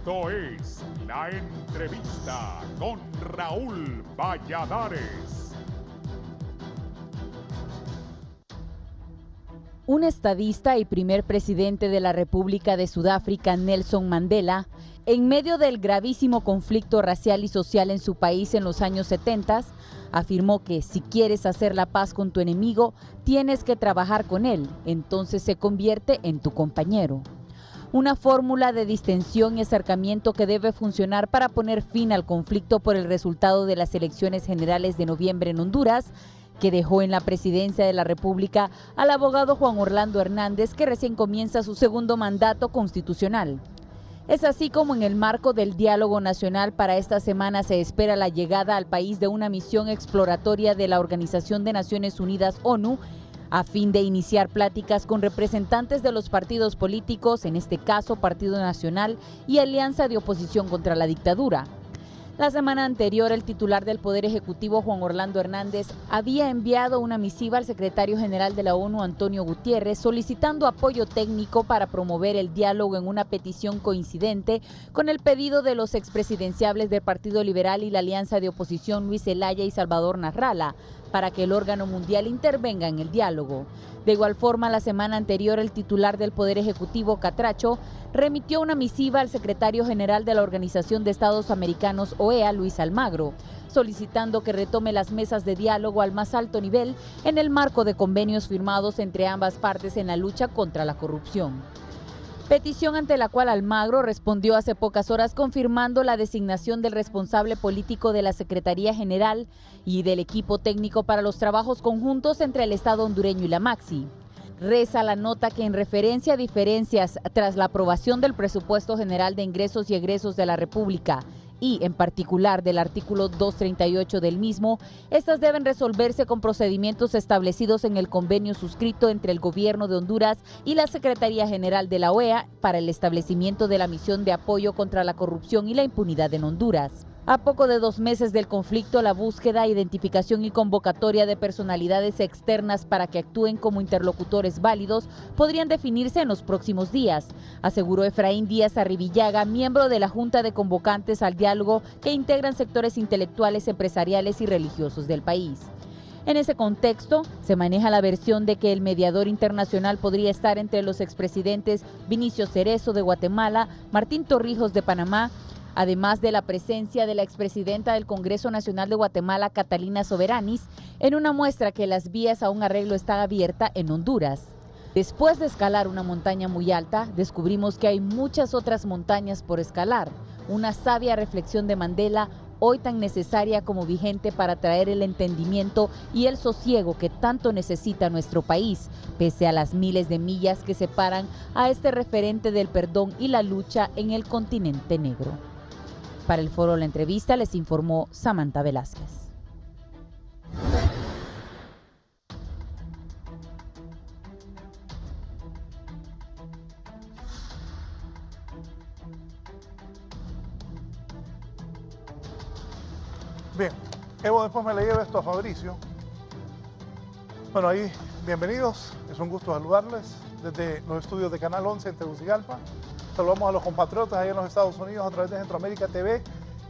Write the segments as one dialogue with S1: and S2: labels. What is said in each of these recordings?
S1: Esto es La Entrevista con Raúl Valladares.
S2: Un estadista y primer presidente de la República de Sudáfrica, Nelson Mandela, en medio del gravísimo conflicto racial y social en su país en los años 70, afirmó que si quieres hacer la paz con tu enemigo, tienes que trabajar con él, entonces se convierte en tu compañero. Una fórmula de distensión y acercamiento que debe funcionar para poner fin al conflicto por el resultado de las elecciones generales de noviembre en Honduras, que dejó en la presidencia de la República al abogado Juan Orlando Hernández, que recién comienza su segundo mandato constitucional. Es así como en el marco del diálogo nacional para esta semana se espera la llegada al país de una misión exploratoria de la Organización de Naciones Unidas, ONU, a fin de iniciar pláticas con representantes de los partidos políticos, en este caso Partido Nacional y Alianza de Oposición contra la Dictadura. La semana anterior, el titular del Poder Ejecutivo, Juan Orlando Hernández, había enviado una misiva al secretario general de la ONU, Antonio Gutiérrez, solicitando apoyo técnico para promover el diálogo en una petición coincidente con el pedido de los expresidenciables del Partido Liberal y la Alianza de Oposición, Luis Zelaya y Salvador Narrala, para que el órgano mundial intervenga en el diálogo. De igual forma, la semana anterior, el titular del Poder Ejecutivo, Catracho, remitió una misiva al secretario general de la Organización de Estados Americanos, OEA, Luis Almagro, solicitando que retome las mesas de diálogo al más alto nivel en el marco de convenios firmados entre ambas partes en la lucha contra la corrupción. Petición ante la cual Almagro respondió hace pocas horas confirmando la designación del responsable político de la Secretaría General y del equipo técnico para los trabajos conjuntos entre el Estado hondureño y la Maxi. Reza la nota que en referencia a diferencias tras la aprobación del Presupuesto General de Ingresos y Egresos de la República y en particular del artículo 238 del mismo, estas deben resolverse con procedimientos establecidos en el convenio suscrito entre el Gobierno de Honduras y la Secretaría General de la OEA para el establecimiento de la misión de apoyo contra la corrupción y la impunidad en Honduras. A poco de 2 meses del conflicto, la búsqueda, identificación y convocatoria de personalidades externas para que actúen como interlocutores válidos podrían definirse en los próximos días, aseguró Efraín Díaz Arribillaga, miembro de la Junta de Convocantes al Diálogo que integran sectores intelectuales, empresariales y religiosos del país. En ese contexto, se maneja la versión de que el mediador internacional podría estar entre los expresidentes Vinicio Cerezo de Guatemala, Martín Torrijos de Panamá, además de la presencia de la expresidenta del Congreso Nacional de Guatemala, Catalina Soberanis, en una muestra que las vías a un arreglo están abiertas en Honduras. Después de escalar una montaña muy alta, descubrimos que hay muchas otras montañas por escalar. Una sabia reflexión de Mandela, hoy tan necesaria como vigente para traer el entendimiento y el sosiego que tanto necesita nuestro país, pese a las miles de millas que separan a este referente del perdón y la lucha en el continente negro. Para el Foro La Entrevista les informó Samantha Velázquez.
S3: Bien, Evo después me le lleva esto a Fabricio. Bueno, ahí, bienvenidos, es un gusto saludarles desde los estudios de Canal 11 en Tegucigalpa. Saludamos a los compatriotas ahí en los Estados Unidos a través de Centroamérica TV.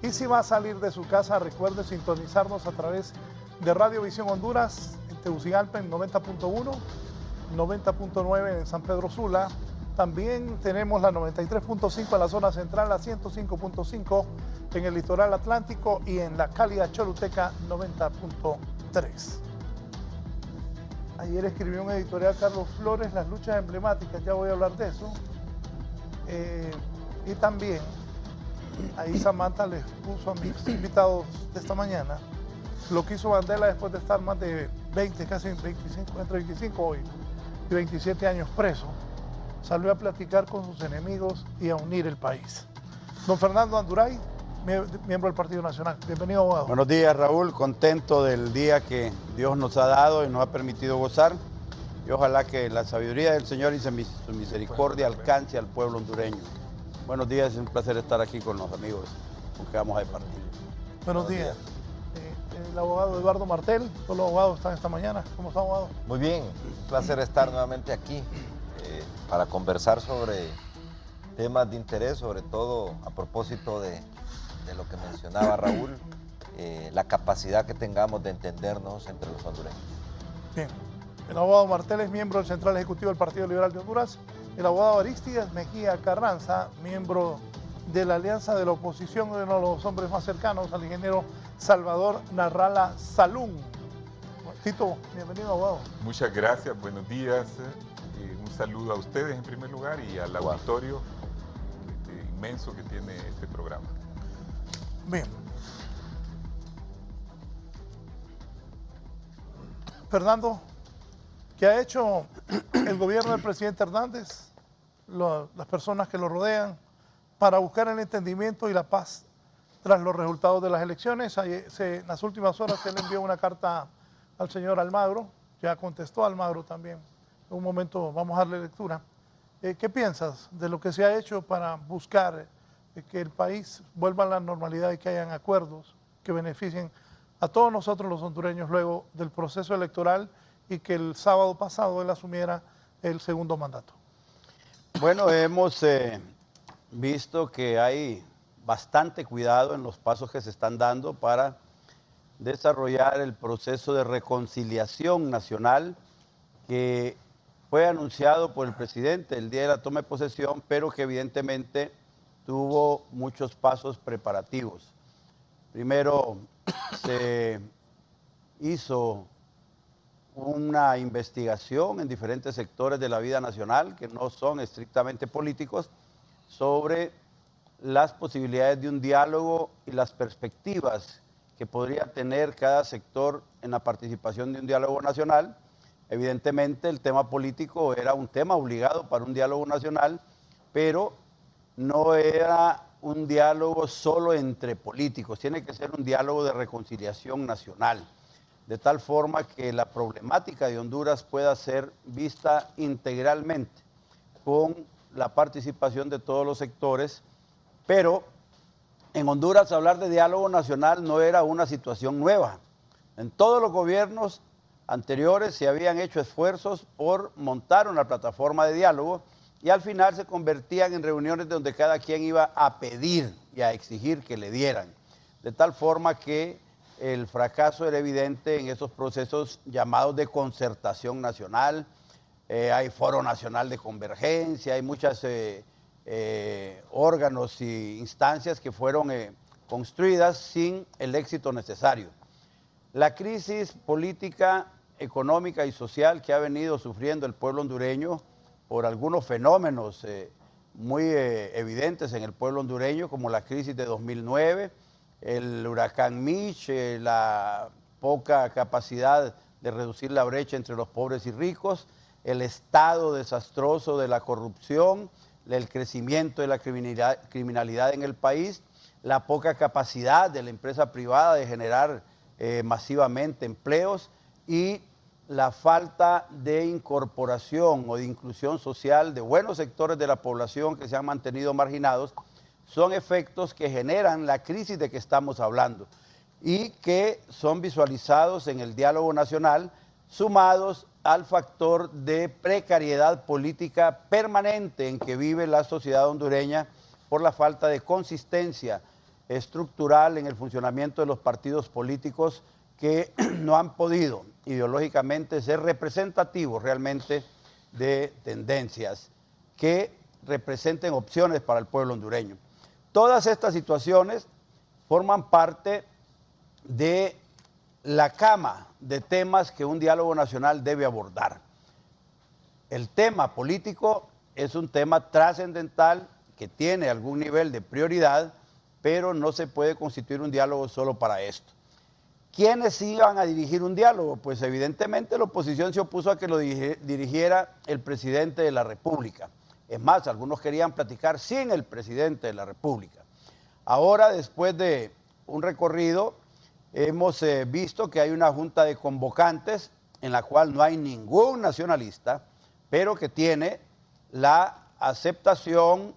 S3: Y si va a salir de su casa, recuerde sintonizarnos a través de Radio Visión Honduras en Tegucigalpa en 90.1, 90.9 en San Pedro Sula. También tenemos la 93.5 en la zona central, la 105.5 en el litoral atlántico y en la cálida Choluteca 90.3. Ayer escribió un editorial Carlos Flores, las luchas emblemáticas, ya voy a hablar de eso. Y también, ahí Samantha les puso a mis invitados de esta mañana lo que hizo Mandela después de estar más de 20, casi 25, entre 25 hoy y 27 años preso. Salió a platicar con sus enemigos y a unir el país. Don Fernando Anduray, miembro del Partido Nacional. Bienvenido, abogado.
S4: Buenos días, Raúl. Contento del día que Dios nos ha dado y nos ha permitido gozar. Y ojalá que la sabiduría del Señor y su misericordia alcance al pueblo hondureño. Buenos días, es un placer estar aquí con los amigos con que vamos a departir.
S3: Buenos días. El abogado Eduardo Martel, todos los abogados están esta mañana. ¿Cómo está, abogado?
S5: Muy bien, un placer estar nuevamente aquí para conversar sobre temas de interés, sobre todo a propósito de lo que mencionaba Raúl, la capacidad que tengamos de entendernos entre los hondureños.
S3: Bien. El abogado Martel es miembro del Central Ejecutivo del Partido Liberal de Honduras. El abogado Aristides Mejía Carranza, miembro de la Alianza de la Oposición, uno de los hombres más cercanos al ingeniero Salvador Narrala Salún. Tito, bienvenido, abogado.
S6: Muchas gracias, buenos días. Un saludo a ustedes en primer lugar y al auditorio inmenso que tiene este programa.
S3: Bien. Fernando, ¿qué ha hecho el gobierno del presidente Hernández, las personas que lo rodean, para buscar el entendimiento y la paz tras los resultados de las elecciones? En las últimas horas se le envió una carta al señor Almagro, ya contestó Almagro también. En un momento vamos a darle lectura. ¿Qué piensas de lo que se ha hecho para buscar que el país vuelva a la normalidad y que hayan acuerdos que beneficien a todos nosotros los hondureños luego del proceso electoral y que el sábado pasado él asumiera el segundo mandato?
S4: Bueno, hemos visto que hay bastante cuidado en los pasos que se están dando para desarrollar el proceso de reconciliación nacional que fue anunciado por el presidente el día de la toma de posesión, pero que evidentemente tuvo muchos pasos preparativos. Primero se hizo una investigación en diferentes sectores de la vida nacional, que no son estrictamente políticos, sobre las posibilidades de un diálogo y las perspectivas que podría tener cada sector en la participación de un diálogo nacional. Evidentemente el tema político era un tema obligado para un diálogo nacional, pero no era un diálogo solo entre políticos, tiene que ser un diálogo de reconciliación nacional, de tal forma que la problemática de Honduras pueda ser vista integralmente con la participación de todos los sectores, pero en Honduras hablar de diálogo nacional no era una situación nueva. En todos los gobiernos anteriores se habían hecho esfuerzos por montar una plataforma de diálogo y al final se convertían en reuniones donde cada quien iba a pedir y a exigir que le dieran. De tal forma que el fracaso era evidente en esos procesos llamados de concertación nacional. Hay Foro Nacional de Convergencia, hay muchos órganos e instancias que fueron construidas sin el éxito necesario. La crisis política, económica y social que ha venido sufriendo el pueblo hondureño por algunos fenómenos muy evidentes en el pueblo hondureño, como la crisis de 2009, el huracán Mitch, la poca capacidad de reducir la brecha entre los pobres y ricos, el estado desastroso de la corrupción, el crecimiento de la criminalidad en el país, la poca capacidad de la empresa privada de generar masivamente empleos y la falta de incorporación o de inclusión social de buenos sectores de la población que se han mantenido marginados, son efectos que generan la crisis de que estamos hablando y que son visualizados en el diálogo nacional, sumados al factor de precariedad política permanente en que vive la sociedad hondureña por la falta de consistencia estructural en el funcionamiento de los partidos políticos que no han podido ideológicamente ser representativos realmente de tendencias que representen opciones para el pueblo hondureño. Todas estas situaciones forman parte de la cama de temas que un diálogo nacional debe abordar. El tema político es un tema trascendental que tiene algún nivel de prioridad, pero no se puede constituir un diálogo solo para esto. ¿Quiénes iban a dirigir un diálogo? Pues evidentemente la oposición se opuso a que lo dirigiera el presidente de la República. Es más, algunos querían platicar sin el presidente de la República. Ahora, después de un recorrido, hemos visto que hay una junta de convocantes en la cual no hay ningún nacionalista, pero que tiene la aceptación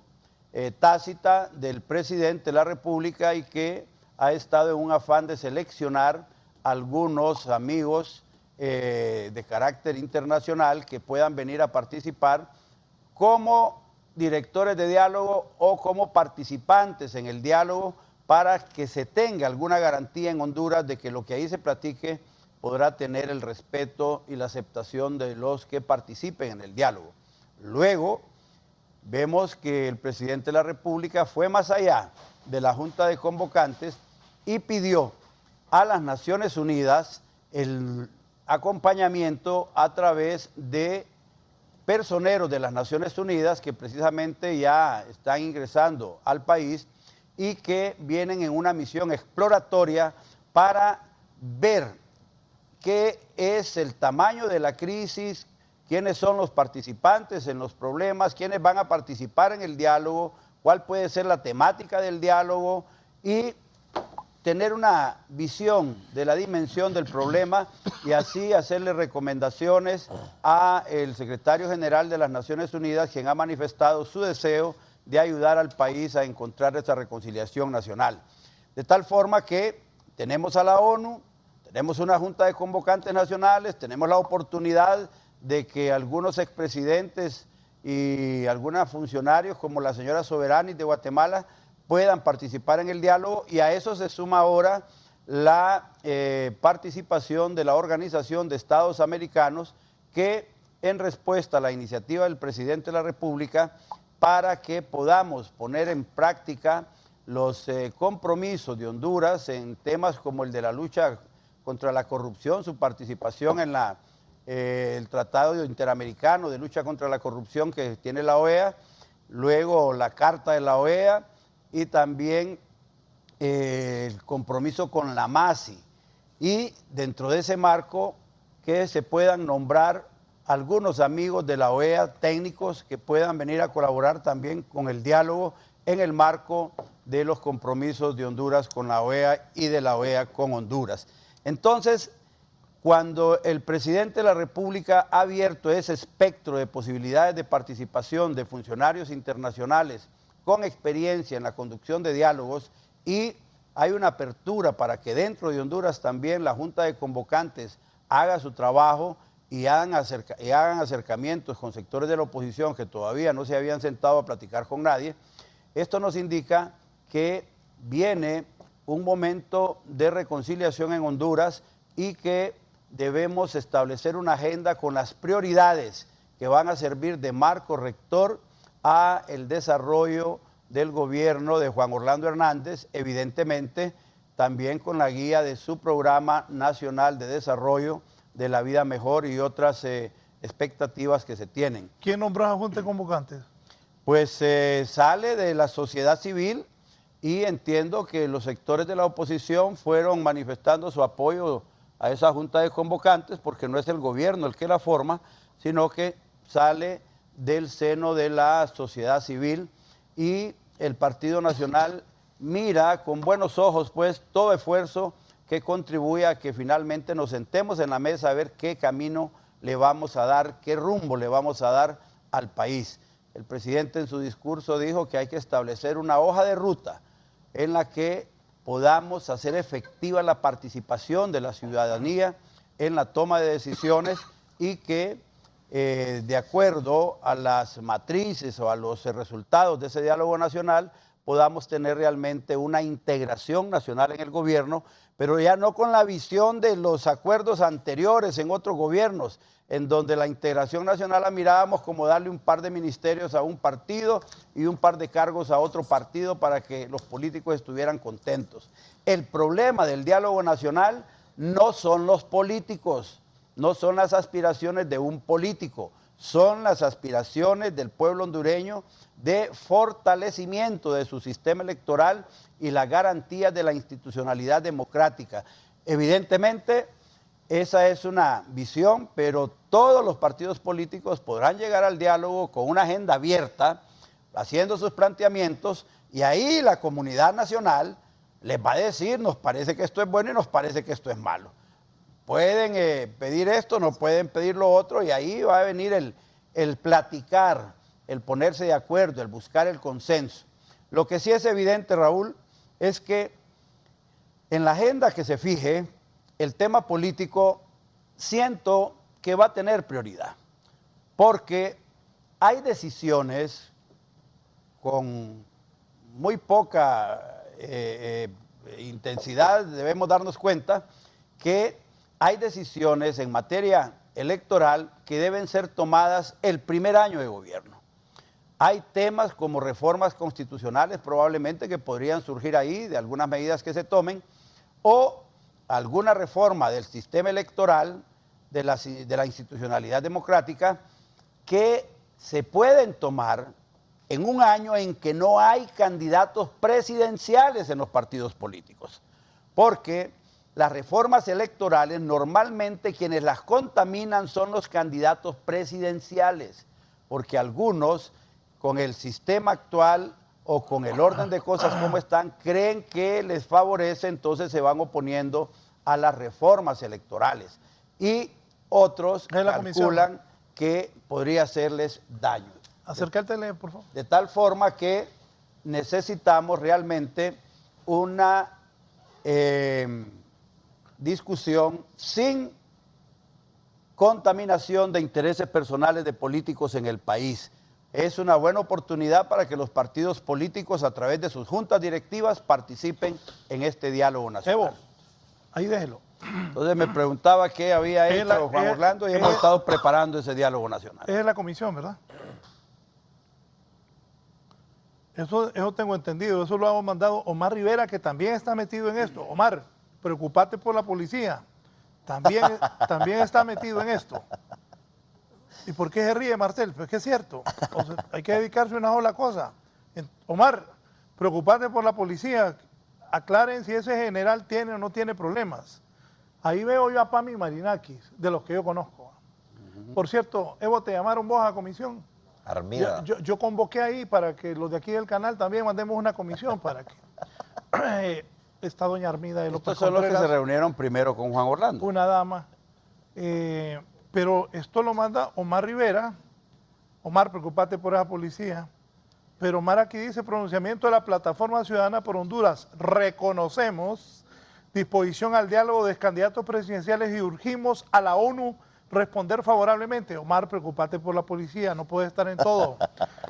S4: tácita del presidente de la República y que ha estado en un afán de seleccionar algunos amigos de carácter internacional que puedan venir a participar como directores de diálogo o como participantes en el diálogo para que se tenga alguna garantía en Honduras de que lo que ahí se platique podrá tener el respeto y la aceptación de los que participen en el diálogo. Luego, vemos que el presidente de la República fue más allá de la Junta de Convocantes y pidió a las Naciones Unidas el acompañamiento a través de personeros de las Naciones Unidas que precisamente ya están ingresando al país y que vienen en una misión exploratoria para ver qué es el tamaño de la crisis, quiénes son los participantes en los problemas, quiénes van a participar en el diálogo, cuál puede ser la temática del diálogo y tener una visión de la dimensión del problema y así hacerle recomendaciones al secretario general de las Naciones Unidas, quien ha manifestado su deseo de ayudar al país a encontrar esa reconciliación nacional. De tal forma que tenemos a la ONU, tenemos una Junta de Convocantes Nacionales, tenemos la oportunidad de que algunos expresidentes y algunos funcionarios como la señora Soberani de Guatemala puedan participar en el diálogo y a eso se suma ahora la participación de la Organización de Estados Americanos que en respuesta a la iniciativa del presidente de la República para que podamos poner en práctica los compromisos de Honduras en temas como el de la lucha contra la corrupción, su participación en el Tratado Interamericano de Lucha contra la Corrupción que tiene la OEA, luego la Carta de la OEA y también el compromiso con la MASI. Y dentro de ese marco que se puedan nombrar algunos amigos de la OEA, técnicos que puedan venir a colaborar también con el diálogo en el marco de los compromisos de Honduras con la OEA y de la OEA con Honduras. Entonces, cuando el presidente de la República ha abierto ese espectro de posibilidades de participación de funcionarios internacionales con experiencia en la conducción de diálogos y hay una apertura para que dentro de Honduras también la Junta de Convocantes haga su trabajo y hagan acercamientos con sectores de la oposición que todavía no se habían sentado a platicar con nadie, esto nos indica que viene un momento de reconciliación en Honduras y que debemos establecer una agenda con las prioridades que van a servir de marco rector a el desarrollo del gobierno de Juan Orlando Hernández, evidentemente también con la guía de su programa nacional de desarrollo de la vida mejor y otras expectativas que se tienen.
S3: ¿Quién nombró a Junta de Convocantes?
S4: Pues sale de la sociedad civil y entiendo que los sectores de la oposición fueron manifestando su apoyo a esa Junta de Convocantes porque no es el gobierno el que la forma, sino que sale del seno de la sociedad civil y el Partido Nacional mira con buenos ojos pues todo esfuerzo que contribuya a que finalmente nos sentemos en la mesa a ver qué camino le vamos a dar, qué rumbo le vamos a dar al país. El presidente en su discurso dijo que hay que establecer una hoja de ruta en la que podamos hacer efectiva la participación de la ciudadanía en la toma de decisiones y que de acuerdo a las matrices o a los resultados de ese diálogo nacional podamos tener realmente una integración nacional en el gobierno, pero ya no con la visión de los acuerdos anteriores en otros gobiernos, en donde la integración nacional la mirábamos como darle un par de ministerios a un partido y un par de cargos a otro partido para que los políticos estuvieran contentos. El problema del diálogo nacional no son los políticos, no son las aspiraciones de un político, son las aspiraciones del pueblo hondureño de fortalecimiento de su sistema electoral y la garantía de la institucionalidad democrática. Evidentemente, esa es una visión, pero todos los partidos políticos podrán llegar al diálogo con una agenda abierta, haciendo sus planteamientos, y ahí la comunidad nacional les va a decir, nos parece que esto es bueno y nos parece que esto es malo. Pueden pedir esto, no pueden pedir lo otro, y ahí va a venir el platicar, el ponerse de acuerdo, el buscar el consenso. Lo que sí es evidente, Raúl, es que en la agenda que se fije, el tema político siento que va a tener prioridad, porque hay decisiones con muy poca intensidad debemos darnos cuenta que hay decisiones en materia electoral que deben ser tomadas el primer año de gobierno. Hay temas como reformas constitucionales probablemente que podrían surgir ahí de algunas medidas que se tomen o alguna reforma del sistema electoral de la institucionalidad democrática que se pueden tomar en un año en que no hay candidatos presidenciales en los partidos políticos. Porque las reformas electorales normalmente quienes las contaminan son los candidatos presidenciales, porque algunos con el sistema actual o con el orden de cosas como están, creen que les favorece, entonces se van oponiendo a las reformas electorales. Y otros calculan que podría hacerles daño.
S3: Acércatele, por favor.
S4: De tal forma que necesitamos realmente una discusión sin contaminación de intereses personales de políticos en el país. Es una buena oportunidad para que los partidos políticos a través de sus juntas directivas participen en este diálogo nacional.
S3: Evo, ahí déjelo.
S4: Entonces me preguntaba qué había hecho Juan Orlando y hemos estado preparando ese diálogo nacional.
S3: Es la comisión, ¿verdad? Eso tengo entendido, eso lo ha mandado Omar Rivera, que también está metido en esto. Omar, preocupate por la policía, también está metido en esto. ¿Y por qué se ríe, Marcel? Pues que es cierto, o sea, hay que dedicarse a una sola cosa. Omar, preocupate por la policía, aclaren si ese general tiene o no tiene problemas. Ahí veo yo a Pami Marinakis, de los que yo conozco. Por cierto, Evo, ¿te llamaron vos a comisión?
S5: Armida.
S3: Yo convoqué ahí para que los de aquí del canal también mandemos una comisión para que está doña Armida de López
S4: Estos son los que
S3: Contreras,
S4: se reunieron primero con Juan Orlando.
S3: una dama, pero esto lo manda Omar Rivera. Omar, preocupate por esa policía. Pero Omar aquí dice, pronunciamiento de la Plataforma Ciudadana por Honduras, reconocemos disposición al diálogo de candidatos presidenciales y urgimos a la ONU responder favorablemente. Omar, preocupate por la policía, no puede estar en todo.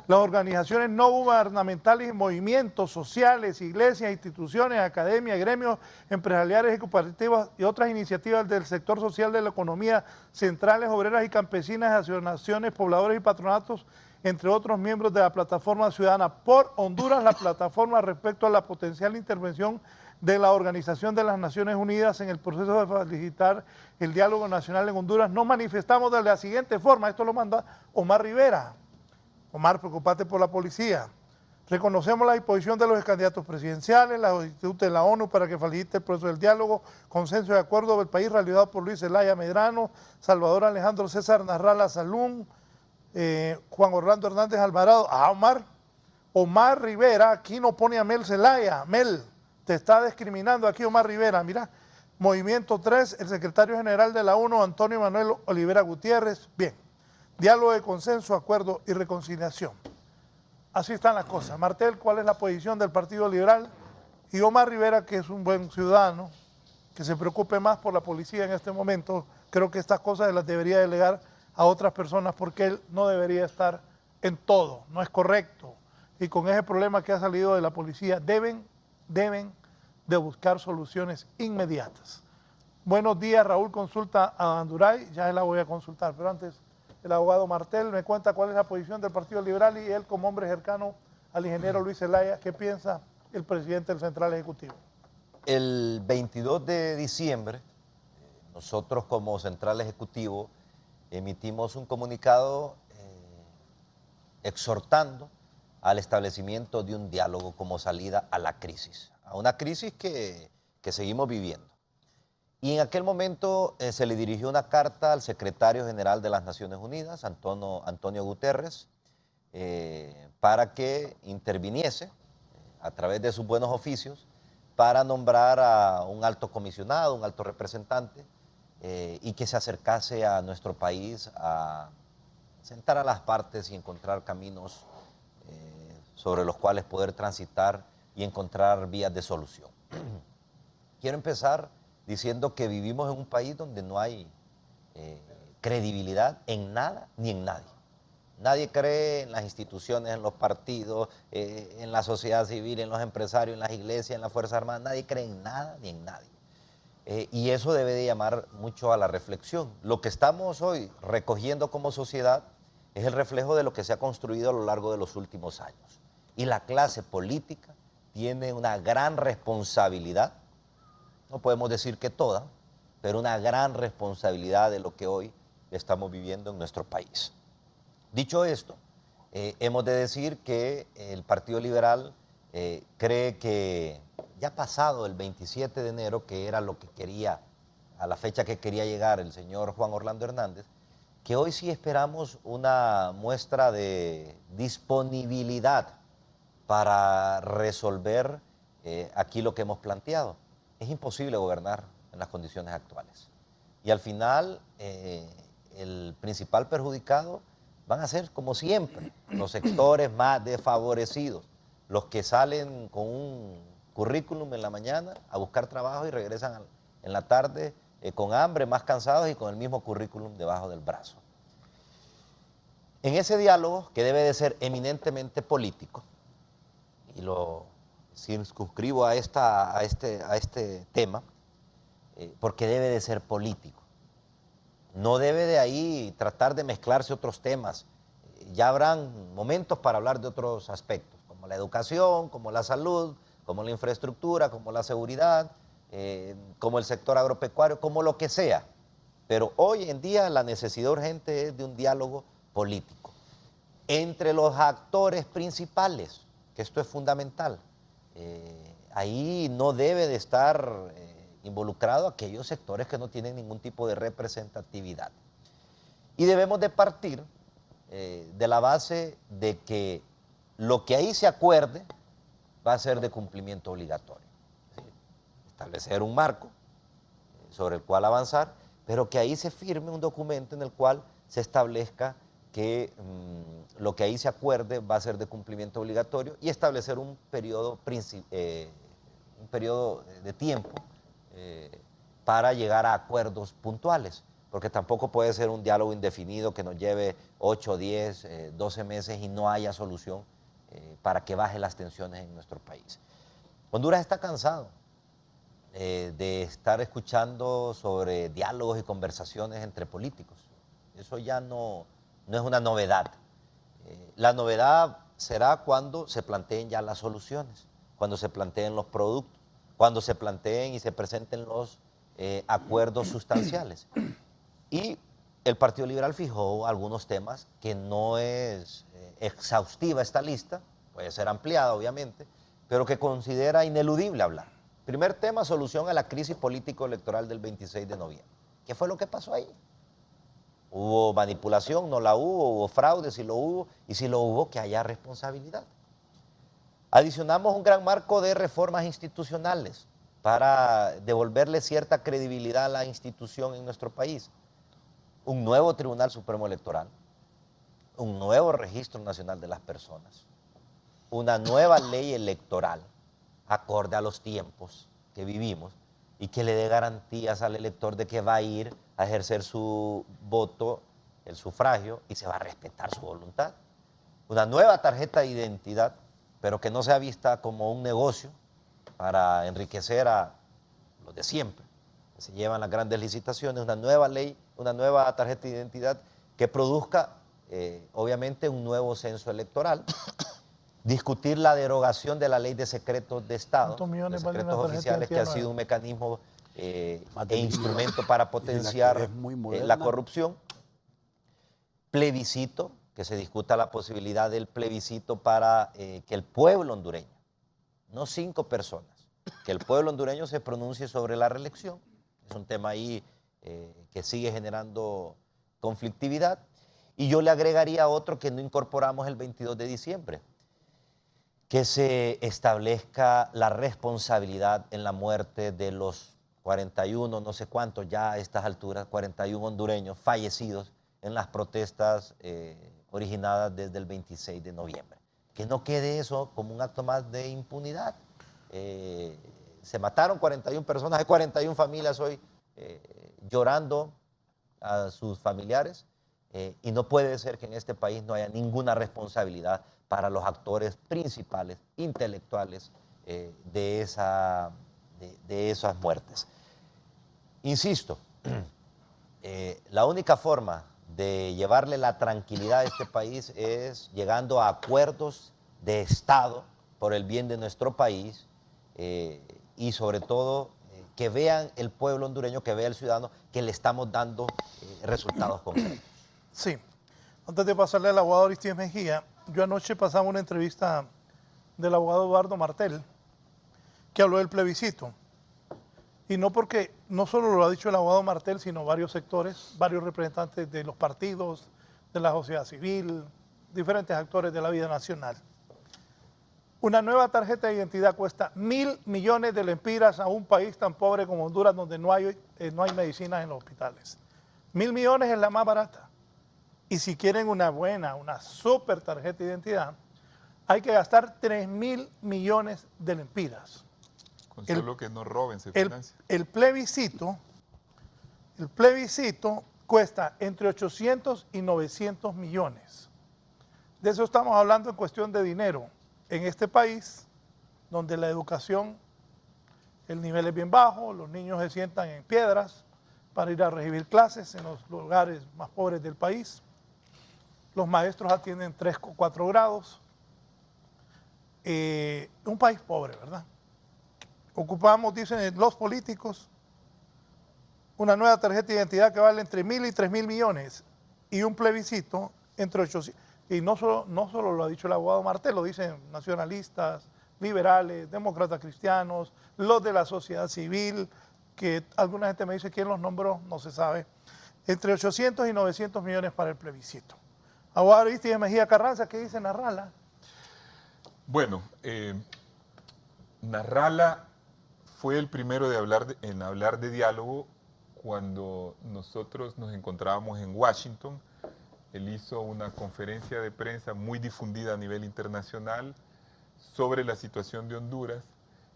S3: Las organizaciones no gubernamentales y movimientos sociales, iglesias, instituciones, academias, gremios empresariales y cooperativas y otras iniciativas del sector social de la economía, centrales, obreras y campesinas, asociaciones, pobladores y patronatos, entre otros miembros de la Plataforma Ciudadana por Honduras, la plataforma respecto a la potencial intervención de la Organización de las Naciones Unidas en el proceso de facilitar el diálogo nacional en Honduras, nos manifestamos de la siguiente forma. Esto lo manda Omar Rivera. Omar, preocupate por la policía. Reconocemos la disposición de los candidatos presidenciales, la solicitud de la ONU para que facilite el proceso del diálogo, consenso de acuerdo del país realizado por Luis Zelaya Medrano, Salvador Alejandro César Narrala Salún, Juan Orlando Hernández Alvarado. Omar Rivera, aquí no pone a Mel Zelaya. Mel, te está discriminando aquí Omar Rivera, mira. Movimiento 3, el secretario general de la ONU, Antonio Manuel Olivera Gutiérrez. Bien, diálogo de consenso, acuerdo y reconciliación. Así están las cosas. Martel, ¿cuál es la posición del Partido Liberal? Y Omar Rivera, que es un buen ciudadano, que se preocupe más por la policía en este momento. Creo que estas cosas las debería delegar a otras personas porque él no debería estar en todo, no es correcto. Y con ese problema que ha salido de la policía, deben de buscar soluciones inmediatas. Buenos días, Raúl consulta a Anduray, ya la voy a consultar, pero antes el abogado Martel me cuenta cuál es la posición del Partido Liberal y él como hombre cercano al ingeniero Luis Zelaya, ¿qué piensa el presidente del Central Ejecutivo?
S5: El 22 de diciembre, nosotros como Central Ejecutivo emitimos un comunicado exhortando al establecimiento de un diálogo como salida a la crisis, a una crisis que seguimos viviendo. Y en aquel momento se le dirigió una carta al secretario general de las Naciones Unidas, Antonio Guterres, para que interviniese a través de sus buenos oficios para nombrar a un alto comisionado, un alto representante, y que se acercase a nuestro país a sentar a las partes y encontrar caminos sobre los cuales poder transitar y encontrar vías de solución. Quiero empezar diciendo que vivimos en un país donde no hay credibilidad en nada ni en nadie. Nadie cree en las instituciones, en los partidos, en la sociedad civil, en los empresarios, en las iglesias, en las Fuerzas Armadas. Nadie cree en nada ni en nadie. Y eso debe de llamar mucho a la reflexión. Lo que estamos hoy recogiendo como sociedad es el reflejo de lo que se ha construido a lo largo de los últimos años. Y la clase política tiene una gran responsabilidad, no podemos decir que toda, pero una gran responsabilidad de lo que hoy estamos viviendo en nuestro país. Dicho esto, hemos de decir que el Partido Liberal cree que ya pasado el 27 de enero, que era lo que quería, a la fecha que quería llegar el señor Juan Orlando Hernández, que hoy sí esperamos una muestra de disponibilidad para resolver aquí lo que hemos planteado. Es imposible gobernar en las condiciones actuales. Y al final, el principal perjudicado van a ser, como siempre, los sectores más desfavorecidos, los que salen con un currículum en la mañana a buscar trabajo y regresan en la tarde con hambre, más cansados y con el mismo currículum debajo del brazo. En ese diálogo, que debe de ser eminentemente político, y lo circunscribo a este tema, porque debe de ser político. No debe de ahí tratar de mezclarse otros temas. Ya habrán momentos para hablar de otros aspectos, como la educación, como la salud, como la infraestructura, como la seguridad, como el sector agropecuario, como lo que sea. Pero hoy en día la necesidad urgente es de un diálogo político entre los actores principales, que esto es fundamental. Ahí no debe de estar involucrado aquellos sectores que no tienen ningún tipo de representatividad. Y debemos de partir de la base de que lo que ahí se acuerde va a ser de cumplimiento obligatorio. ¿Sí? Establecer un marco sobre el cual avanzar, pero que ahí se firme un documento en el cual se establezca que lo que ahí se acuerde va a ser de cumplimiento obligatorio y establecer un periodo de tiempo para llegar a acuerdos puntuales, porque tampoco puede ser un diálogo indefinido que nos lleve 8, 10, 12 meses y no haya solución para que bajen las tensiones en nuestro país. Honduras está cansado de estar escuchando sobre diálogos y conversaciones entre políticos. Eso ya no es una novedad. La novedad será cuando se planteen ya las soluciones, cuando se planteen los productos, cuando se planteen y se presenten los acuerdos sustanciales. Y el Partido Liberal fijó algunos temas que no es exhaustiva esta lista, puede ser ampliada obviamente, pero que considera ineludible hablar. Primer tema, solución a la crisis político-electoral del 26 de noviembre. ¿Qué fue lo que pasó ahí? ¿Hubo manipulación? ¿No la hubo? ¿Hubo fraude? Si lo hubo. Y si lo hubo, que haya responsabilidad. Adicionamos un gran marco de reformas institucionales para devolverle cierta credibilidad a la institución en nuestro país. Un nuevo Tribunal Supremo Electoral, un nuevo Registro Nacional de las Personas, una nueva ley electoral acorde a los tiempos que vivimos y que le dé garantías al elector de que va a ir a ejercer su voto, el sufragio, y se va a respetar su voluntad. Una nueva tarjeta de identidad, pero que no sea vista como un negocio para enriquecer a los de siempre, que se llevan las grandes licitaciones. Una nueva ley, una nueva tarjeta de identidad que produzca, obviamente, un nuevo censo electoral. Discutir la derogación de la ley de secretos de Estado, de secretos oficiales, que ha sido un mecanismo e instrumento para potenciar la corrupción. Plebiscito, que se discuta la posibilidad del plebiscito para que el pueblo hondureño, no 5 personas, que el pueblo hondureño se pronuncie sobre la reelección. Es un tema ahí que sigue generando conflictividad. Y yo le agregaría otro que no incorporamos el 22 de diciembre, que se establezca la responsabilidad en la muerte de los 41, no sé cuántos ya a estas alturas, 41 hondureños fallecidos en las protestas originadas desde el 26 de noviembre. Que no quede eso como un acto más de impunidad. Se mataron 41 personas, hay 41 familias hoy llorando a sus familiares, y no puede ser que en este país no haya ninguna responsabilidad para los actores principales, intelectuales de esas muertes. Insisto, la única forma de llevarle la tranquilidad a este país es llegando a acuerdos de Estado por el bien de nuestro país y sobre todo que vean el pueblo hondureño, que vea el ciudadano que le estamos dando resultados concretos.
S3: Sí. Antes de pasarle al abogado Aristides Mejía, yo anoche pasaba una entrevista del abogado Eduardo Martel, que habló del plebiscito. Y no porque, no solo lo ha dicho el abogado Martel, sino varios sectores, varios representantes de los partidos, de la sociedad civil, diferentes actores de la vida nacional. Una nueva tarjeta de identidad cuesta 1.000 millones de lempiras a un país tan pobre como Honduras, donde no hay medicinas en los hospitales. 1.000 millones es la más barata. Y si quieren una buena, una super tarjeta de identidad, hay que gastar 3.000 millones de lempiras.
S6: Con solo que no roben se
S3: El
S6: financia.
S3: plebiscito cuesta entre 800 y 900 millones. De eso estamos hablando en cuestión de dinero. En este país, donde la educación, el nivel es bien bajo, los niños se sientan en piedras para ir a recibir clases en los lugares más pobres del país. Los maestros atienden 3 o 4 grados. Un país pobre, ¿verdad? Ocupamos, dicen los políticos, una nueva tarjeta de identidad que vale entre 1.000 y 3.000 millones y un plebiscito entre 800. Y no solo lo ha dicho el abogado Martel, lo dicen nacionalistas, liberales, demócratas cristianos, los de la sociedad civil, que alguna gente me dice quién los nombró, no se sabe. Entre 800 y 900 millones para el plebiscito. Abogado Aristides Mejía Carranza, ¿qué dice Narrala?
S6: Bueno, Narrala fue el primero en hablar de diálogo cuando nosotros nos encontrábamos en Washington. Él hizo una conferencia de prensa muy difundida a nivel internacional sobre la situación de Honduras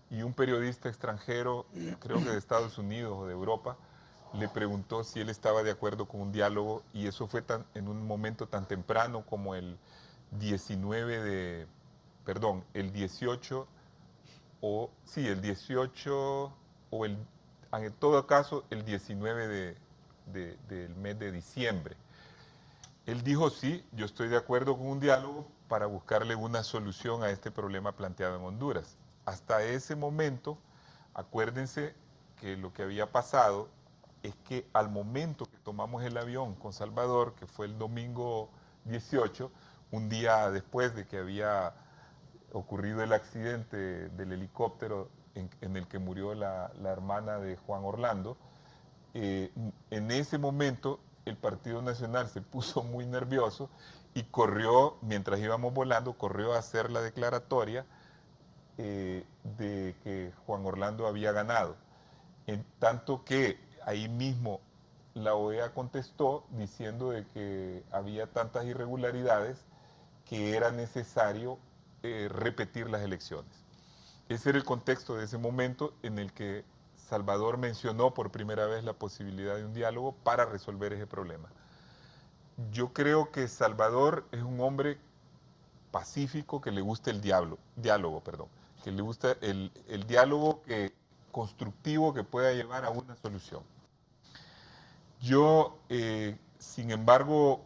S6: y un periodista extranjero, creo que de Estados Unidos o de Europa, le preguntó si él estaba de acuerdo con un diálogo y eso fue en un momento tan temprano como el 18 o en todo caso el 19 del mes de diciembre. Él dijo, sí, yo estoy de acuerdo con un diálogo para buscarle una solución a este problema planteado en Honduras. Hasta ese momento, acuérdense que lo que había pasado es que al momento que tomamos el avión con Salvador, que fue el domingo 18, un día después de que había ocurrido el accidente del helicóptero en el que murió la hermana de Juan Orlando, en ese momento el Partido Nacional se puso muy nervioso y corrió, mientras íbamos volando, corrió a hacer la declaratoria de que Juan Orlando había ganado. En tanto que ahí mismo la OEA contestó diciendo de que había tantas irregularidades que era necesario repetir las elecciones. Ese era el contexto de ese momento en el que Salvador mencionó por primera vez la posibilidad de un diálogo para resolver ese problema. Yo creo que Salvador es un hombre pacífico que le gusta el diálogo, que le gusta el diálogo constructivo que pueda llevar a una solución. Yo, sin embargo,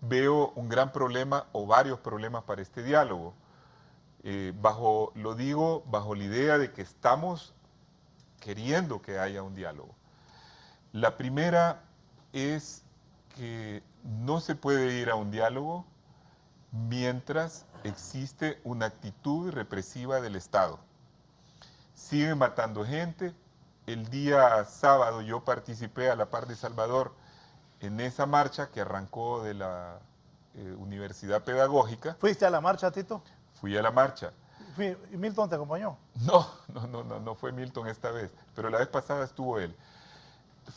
S6: veo un gran problema o varios problemas para este diálogo. Lo digo bajo la idea de que estamos queriendo que haya un diálogo. La primera es que no se puede ir a un diálogo mientras existe una actitud represiva del Estado. Siguen matando gente. El día sábado yo participé a la par de Salvador en esa marcha que arrancó de la Universidad Pedagógica.
S3: ¿Fuiste a la marcha, Tito?
S6: Fui a la marcha.
S3: ¿Y Milton te acompañó?
S6: No fue Milton esta vez, pero la vez pasada estuvo él.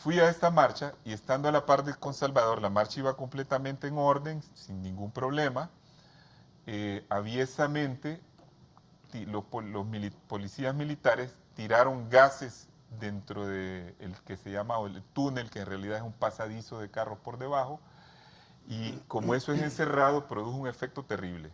S6: Fui a esta marcha y estando a la par con Salvador, la marcha iba completamente en orden, sin ningún problema. Aviesamente, los policías militares tiraron gases dentro del que se llama el túnel, que en realidad es un pasadizo de carros por debajo, Y como eso es encerrado, produjo un efecto terrible.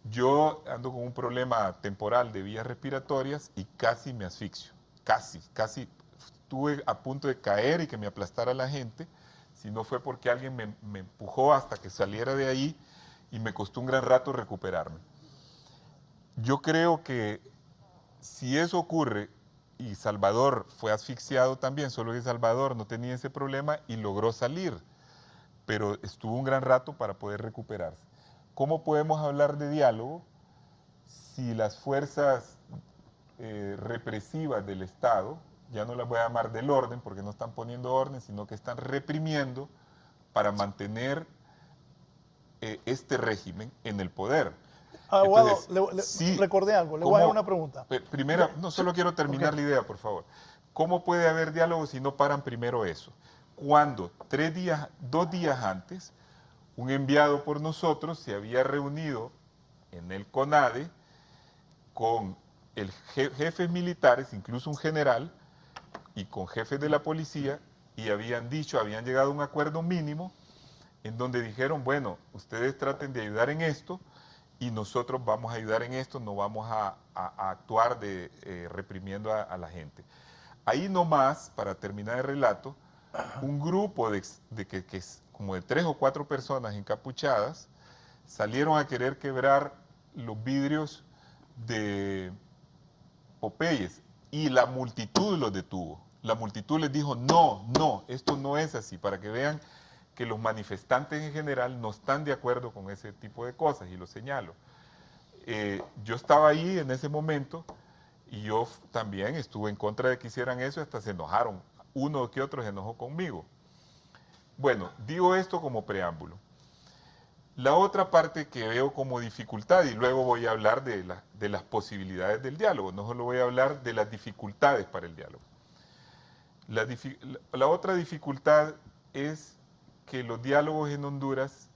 S6: Yo ando con un problema temporal de vías respiratorias y casi me asfixio. Casi estuve a punto de caer y que me aplastara la gente, si no fue porque alguien me empujó hasta que saliera de ahí y me costó un gran rato recuperarme. Yo creo que si eso ocurre y Salvador fue asfixiado también, solo que Salvador no tenía ese problema y logró salir, pero estuvo un gran rato para poder recuperarse. ¿Cómo podemos hablar de diálogo si las fuerzas represivas del Estado, ya no las voy a llamar del orden porque no están poniendo orden, sino que están reprimiendo para mantener este régimen en el poder?
S3: Abogado,
S6: Entonces, sí,
S3: recordé algo, le voy a hacer una pregunta.
S6: Primero, no solo quiero terminar la idea, por favor. ¿Cómo puede haber diálogo si no paran primero eso? Cuando 2 días antes, un enviado por nosotros se había reunido en el CONADE con jefes militares, incluso un general, y con jefes de la policía, y habían llegado a un acuerdo mínimo en donde dijeron, bueno, ustedes traten de ayudar en esto y nosotros vamos a ayudar en esto, no vamos a actuar reprimiendo a la gente. Ahí nomás, para terminar el relato, un grupo como de 3 o 4 personas encapuchadas salieron a querer quebrar los vidrios de Popeyes y la multitud los detuvo. La multitud les dijo, no, esto no es así, para que vean que los manifestantes en general no están de acuerdo con ese tipo de cosas, y lo señalo. Yo estaba ahí en ese momento y yo también estuve en contra de que hicieran eso, hasta se enojaron. Uno que otro se enojó conmigo. Bueno, digo esto como preámbulo. La otra parte que veo como dificultad, y luego voy a hablar de las posibilidades del diálogo, no solo voy a hablar de las dificultades para el diálogo. La otra dificultad es que los diálogos en Honduras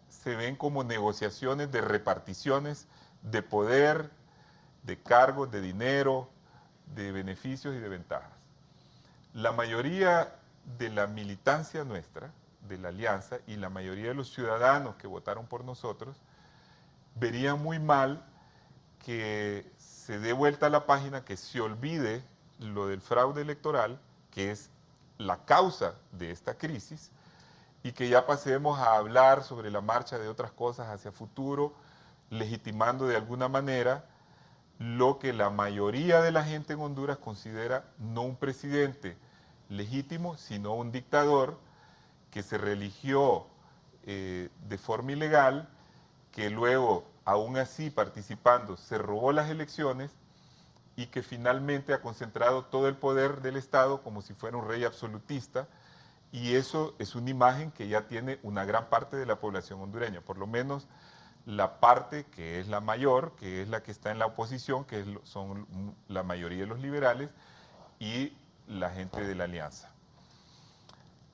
S6: se ven como negociaciones de reparticiones de poder, de cargos, de dinero, de beneficios y de ventajas. La mayoría de la militancia nuestra, de la alianza, y la mayoría de los ciudadanos que votaron por nosotros, verían muy mal que se dé vuelta a la página, que se olvide lo del fraude electoral, que es la causa de esta crisis, y que ya pasemos a hablar sobre la marcha de otras cosas hacia futuro, legitimando de alguna manera lo que la mayoría de la gente en Honduras considera no un presidente legítimo, sino un dictador que se reeligió de forma ilegal, que luego, aún así participando, se robó las elecciones y que finalmente ha concentrado todo el poder del Estado como si fuera un rey absolutista, y eso es una imagen que ya tiene una gran parte de la población hondureña, por lo menos la parte que es la mayor, que es la que está en la oposición, que son la mayoría de los liberales y la gente de la alianza.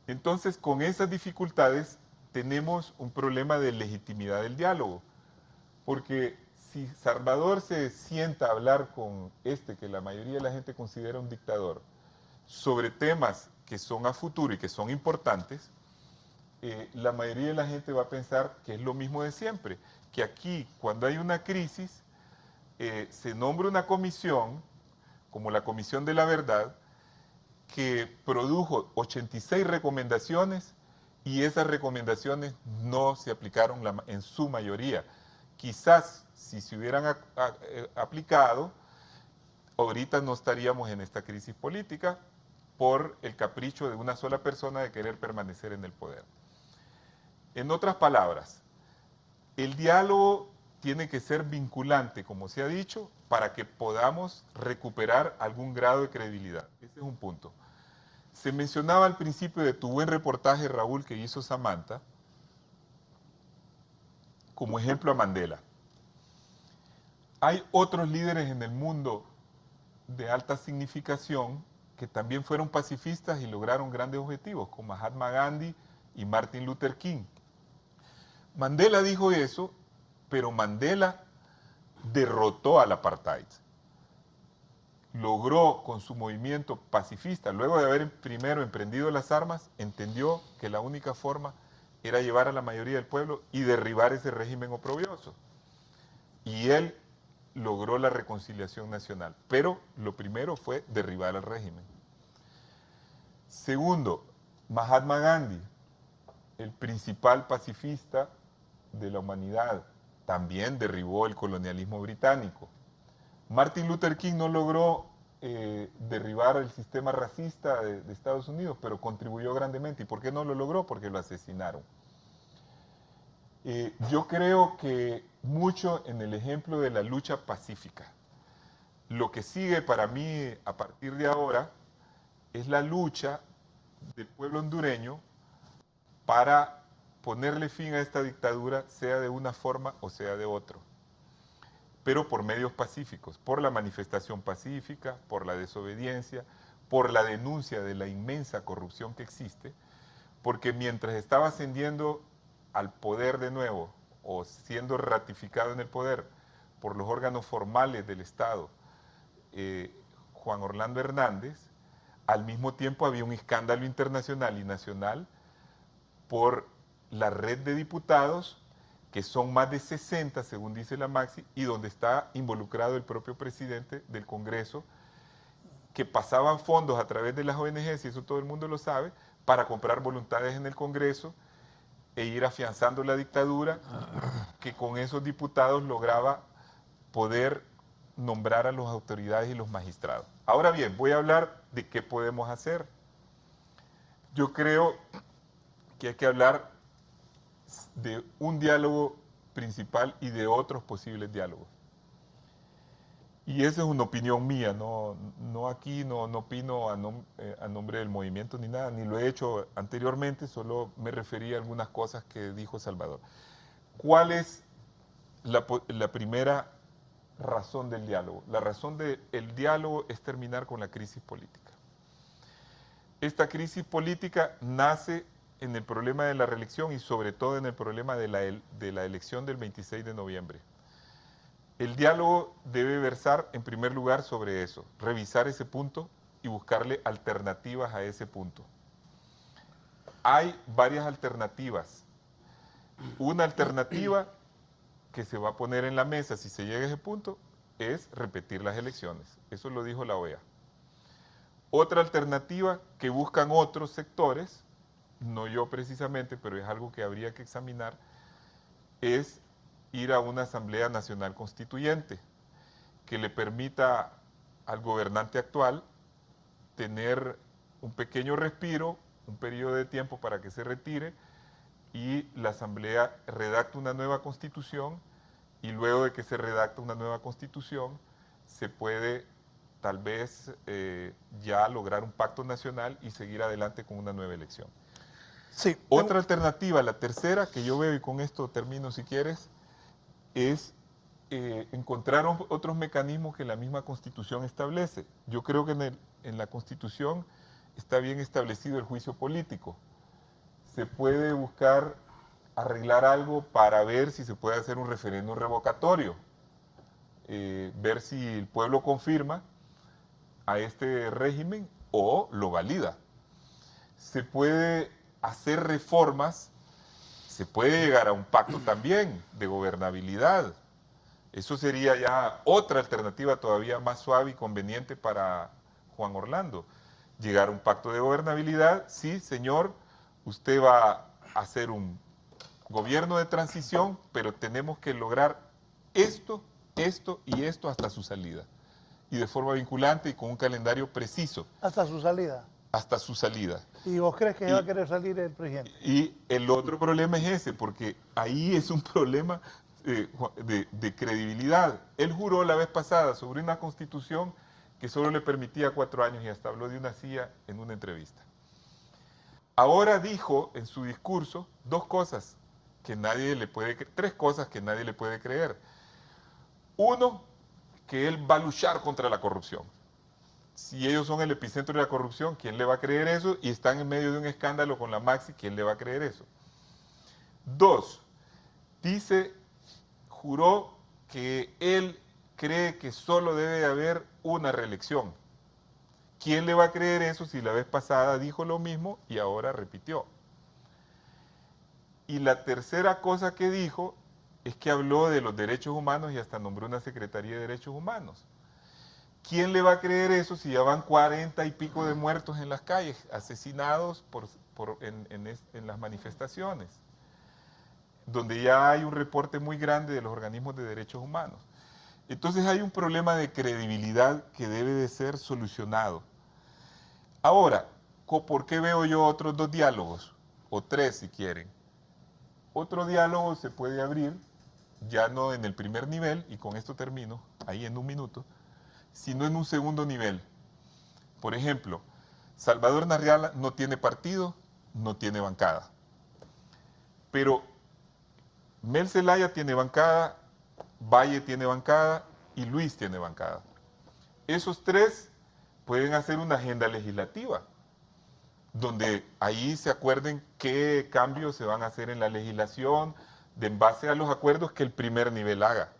S6: Entonces, con esas dificultades tenemos un problema de legitimidad del diálogo, porque si Salvador se sienta a hablar con que la mayoría de la gente considera un dictador, sobre temas que son a futuro y que son importantes, la mayoría de la gente va a pensar que es lo mismo de siempre, que aquí, cuando hay una crisis, se nombra una comisión, como la Comisión de la Verdad, que produjo 86 recomendaciones y esas recomendaciones no se aplicaron en su mayoría. Quizás si se hubieran aplicado, ahorita no estaríamos en esta crisis política por el capricho de una sola persona de querer permanecer en el poder. En otras palabras, el diálogo tiene que ser vinculante, como se ha dicho, para que podamos recuperar algún grado de credibilidad. Ese es un punto. Se mencionaba al principio de tu buen reportaje, Raúl, que hizo Samantha, como ejemplo a Mandela. Hay otros líderes en el mundo de alta significación que también fueron pacifistas y lograron grandes objetivos, como Mahatma Gandhi y Martin Luther King. Mandela dijo eso, pero Mandela derrotó al apartheid. Logró con su movimiento pacifista, luego de haber primero emprendido las armas, entendió que la única forma era llevar a la mayoría del pueblo y derribar ese régimen oprobioso. Y él logró la reconciliación nacional, pero lo primero fue derribar al régimen. Segundo, Mahatma Gandhi, el principal pacifista de la humanidad, también derribó el colonialismo británico. Martin Luther King no logró derribar el sistema racista de Estados Unidos, pero contribuyó grandemente. ¿Y por qué no lo logró? Porque lo asesinaron. Yo creo que mucho en el ejemplo de la lucha pacífica. Lo que sigue para mí a partir de ahora es la lucha del pueblo hondureño para ponerle fin a esta dictadura, sea de una forma o sea de otra, pero por medios pacíficos, por la manifestación pacífica, por la desobediencia, por la denuncia de la inmensa corrupción que existe, porque mientras estaba ascendiendo al poder de nuevo, o siendo ratificado en el poder por los órganos formales del Estado, Juan Orlando Hernández, al mismo tiempo había un escándalo internacional y nacional por la red de diputados, que son más de 60, según dice la Maxi, y donde está involucrado el propio presidente del Congreso, que pasaban fondos a través de las ONGs, y eso todo el mundo lo sabe, para comprar voluntades en el Congreso e ir afianzando la dictadura, que con esos diputados lograba poder nombrar a las autoridades y los magistrados. Ahora bien, voy a hablar de qué podemos hacer. Yo creo que hay que hablar de un diálogo principal y de otros posibles diálogos. Y esa es una opinión mía, no opino a nombre del movimiento ni nada, ni lo he hecho anteriormente, solo me refería a algunas cosas que dijo Salvador. ¿Cuál es la primera razón del diálogo? La razón del diálogo es terminar con la crisis política. Esta crisis política nace en el problema de la reelección y sobre todo en el problema de la elección del 26 de noviembre. El diálogo debe versar en primer lugar sobre eso, revisar ese punto y buscarle alternativas a ese punto. Hay varias alternativas. Una alternativa que se va a poner en la mesa si se llega a ese punto es repetir las elecciones. Eso lo dijo la OEA. Otra alternativa que buscan otros sectores, no yo precisamente, pero es algo que habría que examinar, es ir a una Asamblea Nacional Constituyente que le permita al gobernante actual tener un pequeño respiro, un periodo de tiempo para que se retire y la Asamblea redacte una nueva Constitución y luego de que se redacta una nueva Constitución se puede tal vez ya lograr un pacto nacional y seguir adelante con una nueva elección.
S3: Sí.
S6: Otra alternativa, la tercera, que yo veo, y con esto termino si quieres, es encontrar otros mecanismos que la misma Constitución establece. Yo creo que en la Constitución está bien establecido el juicio político. Se puede buscar arreglar algo para ver si se puede hacer un referéndum revocatorio, ver si el pueblo confirma a este régimen o lo valida. Se puede hacer reformas, se puede llegar a un pacto también de gobernabilidad. Eso sería ya otra alternativa todavía más suave y conveniente para Juan Orlando. Llegar a un pacto de gobernabilidad, sí, señor, usted va a hacer un gobierno de transición, pero tenemos que lograr esto, esto y esto hasta su salida. Y de forma vinculante y con un calendario preciso.
S3: Hasta su salida.
S6: Hasta su salida.
S3: ¿Y vos crees que va a querer salir el presidente?
S6: Y el otro problema es ese, porque ahí es un problema de credibilidad. Él juró la vez pasada sobre una constitución que solo le permitía 4 años y hasta habló de una silla en una entrevista. Ahora dijo en su discurso tres cosas que nadie le puede creer. Uno, que él va a luchar contra la corrupción. Si ellos son el epicentro de la corrupción, ¿quién le va a creer eso? Y están en medio de un escándalo con la Maxi, ¿quién le va a creer eso? 2, juró que él cree que solo debe haber una reelección. ¿Quién le va a creer eso si la vez pasada dijo lo mismo y ahora repitió? Y la tercera cosa que dijo es que habló de los derechos humanos y hasta nombró una Secretaría de Derechos Humanos. ¿Quién le va a creer eso si ya van 40 y pico de muertos en las calles, asesinados en las manifestaciones, donde ya hay un reporte muy grande de los organismos de derechos humanos? Entonces hay un problema de credibilidad que debe de ser solucionado. Ahora, ¿por qué veo yo otros 2 diálogos? O 3 si quieren. Otro diálogo se puede abrir, ya no en el primer nivel, y con esto termino, ahí en un minuto, sino en un segundo nivel. Por ejemplo, Salvador Narriala no tiene partido, no tiene bancada. Pero Mel Zelaya tiene bancada, Valle tiene bancada y Luis tiene bancada. Esos 3 pueden hacer una agenda legislativa, donde ahí se acuerden qué cambios se van a hacer en la legislación en base a los acuerdos que el primer nivel haga,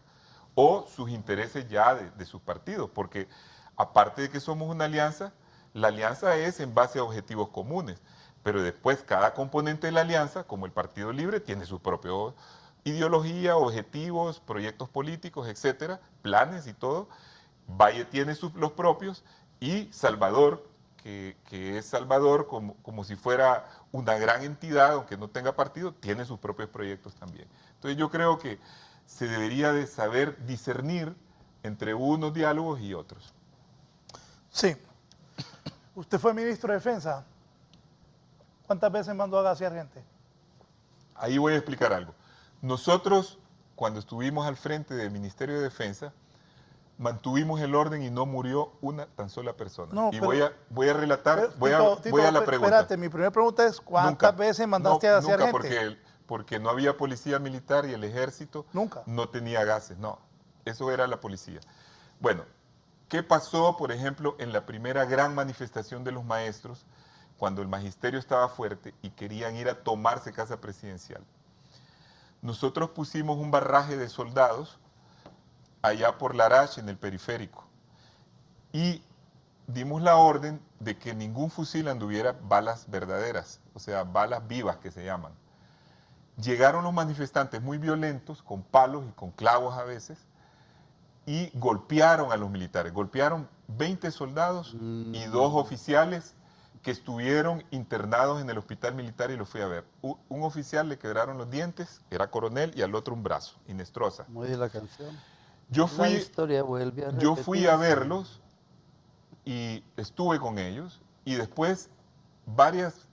S6: o sus intereses ya de sus partidos, porque aparte de que somos una alianza, la alianza es en base a objetivos comunes, pero después cada componente de la alianza, como el Partido Libre, tiene su propia ideología, objetivos, proyectos políticos, etcétera, planes y todo. Valle tiene los propios, y Salvador, que es Salvador como si fuera una gran entidad, aunque no tenga partido, tiene sus propios proyectos también. Entonces yo creo que se debería de saber discernir entre unos diálogos y otros.
S3: Sí. Usted fue ministro de Defensa. ¿Cuántas veces mandó a gasear gente?
S6: Ahí voy a explicar algo. Nosotros, cuando estuvimos al frente del Ministerio de Defensa, mantuvimos el orden y no murió una tan sola persona.
S3: No,
S6: y
S3: pero,
S6: voy a relatar,
S3: Tito,
S6: voy a la pregunta.
S3: Espérate, mi primera pregunta es, ¿cuántas veces mandaste a gasear
S6: nunca,
S3: gente?
S6: porque no había policía militar y el ejército
S3: Nunca.
S6: no tenía gases, no. Eso era la policía. Bueno, ¿qué pasó, por ejemplo, en la primera gran manifestación de los maestros, cuando el magisterio estaba fuerte y querían ir a tomarse Casa Presidencial? Nosotros pusimos un barraje de soldados allá por Larache, en el periférico, y dimos la orden de que ningún fusil anduviera balas verdaderas, o sea, balas vivas que se llaman. Llegaron los manifestantes muy violentos, con palos y con clavos a veces, y golpearon a los militares. Golpearon 20 soldados y 2 oficiales que estuvieron internados en el hospital militar, y los fui a ver. Un oficial le quebraron los dientes, era coronel, y al otro un brazo, Inestrosa.
S4: Muy de la canción.
S6: Yo
S4: La historia vuelve a
S6: fui a
S4: repetirse.
S6: verlos y estuve con ellos, y después varias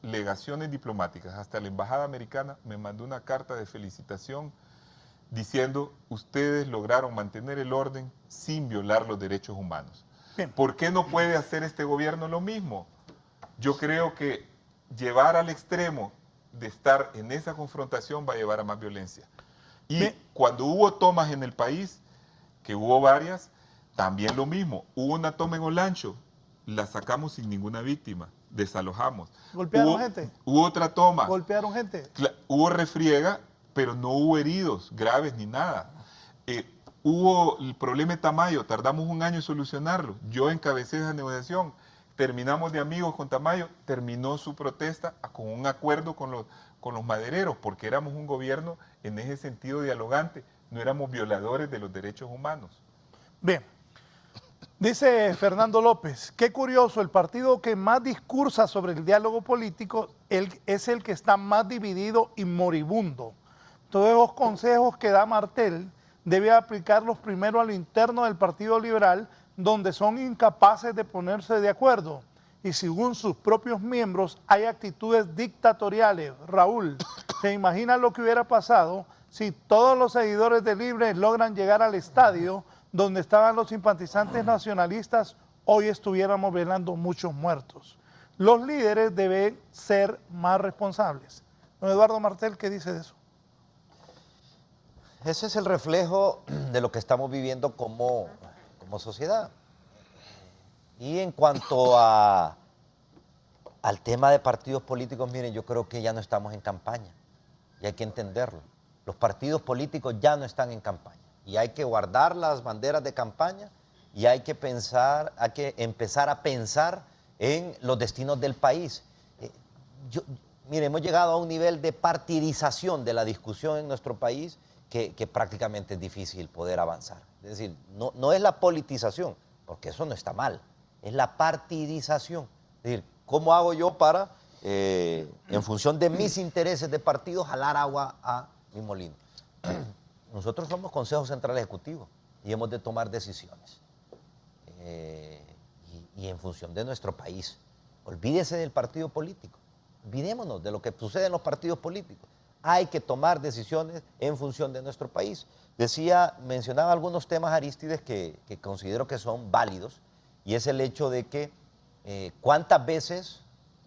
S6: legaciones diplomáticas, hasta la embajada americana me mandó una carta de felicitación diciendo: ustedes lograron mantener el orden sin violar los derechos humanos.
S3: Bien.
S6: ¿Por qué no puede hacer este gobierno lo mismo? Yo creo que llevar al extremo de estar en esa confrontación va a llevar a más violencia. Y
S3: Bien.
S6: cuando hubo tomas en el país, que hubo varias, también lo mismo. Hubo una toma en Olancho, la sacamos sin ninguna víctima, desalojamos.
S3: ¿Golpearon gente?
S6: Hubo otra toma.
S3: ¿Golpearon gente?
S6: Hubo refriega, pero no hubo heridos graves ni nada. Hubo el problema de Tamayo, tardamos un año en solucionarlo. Yo encabecé esa negociación. Terminamos de amigos con Tamayo, terminó su protesta con un acuerdo con los madereros, porque éramos un gobierno en ese sentido dialogante, no éramos violadores de los derechos humanos.
S3: Bien. Dice Fernando López, qué curioso, el partido que más discursa sobre el diálogo político es el que está más dividido y moribundo. Todos los consejos que da Martel debe aplicarlos primero a lo interno del Partido Liberal, donde son incapaces de ponerse de acuerdo. Y según sus propios miembros hay actitudes dictatoriales. Raúl, ¿se imagina lo que hubiera pasado si todos los seguidores de Libre logran llegar al estadio donde estaban los simpatizantes nacionalistas? Hoy estuviéramos velando muchos muertos. Los líderes deben ser más responsables. Don Eduardo Martel, ¿qué dice de eso?
S5: Ese es el reflejo de lo que estamos viviendo como sociedad. Y en cuanto al tema de partidos políticos, miren, yo creo que ya no estamos en campaña, y hay que entenderlo. Los partidos políticos ya no están en campaña, y hay que guardar las banderas de campaña, y hay que empezar a pensar en los destinos del país. mire, hemos llegado a un nivel de partidización de la discusión en nuestro país que prácticamente es difícil poder avanzar. Es decir, no es la politización, porque eso no está mal, es la partidización. Es decir, ¿cómo hago yo para, en función de mis intereses de partido, jalar agua a mi molino? Nosotros somos Consejo Central Ejecutivo y hemos de tomar decisiones. Y en función de nuestro país. Olvídese del partido político. Olvidémonos de lo que sucede en los partidos políticos. Hay que tomar decisiones en función de nuestro país. Mencionaba algunos temas, Arístides, que considero que son válidos, y es el hecho de que cuántas veces,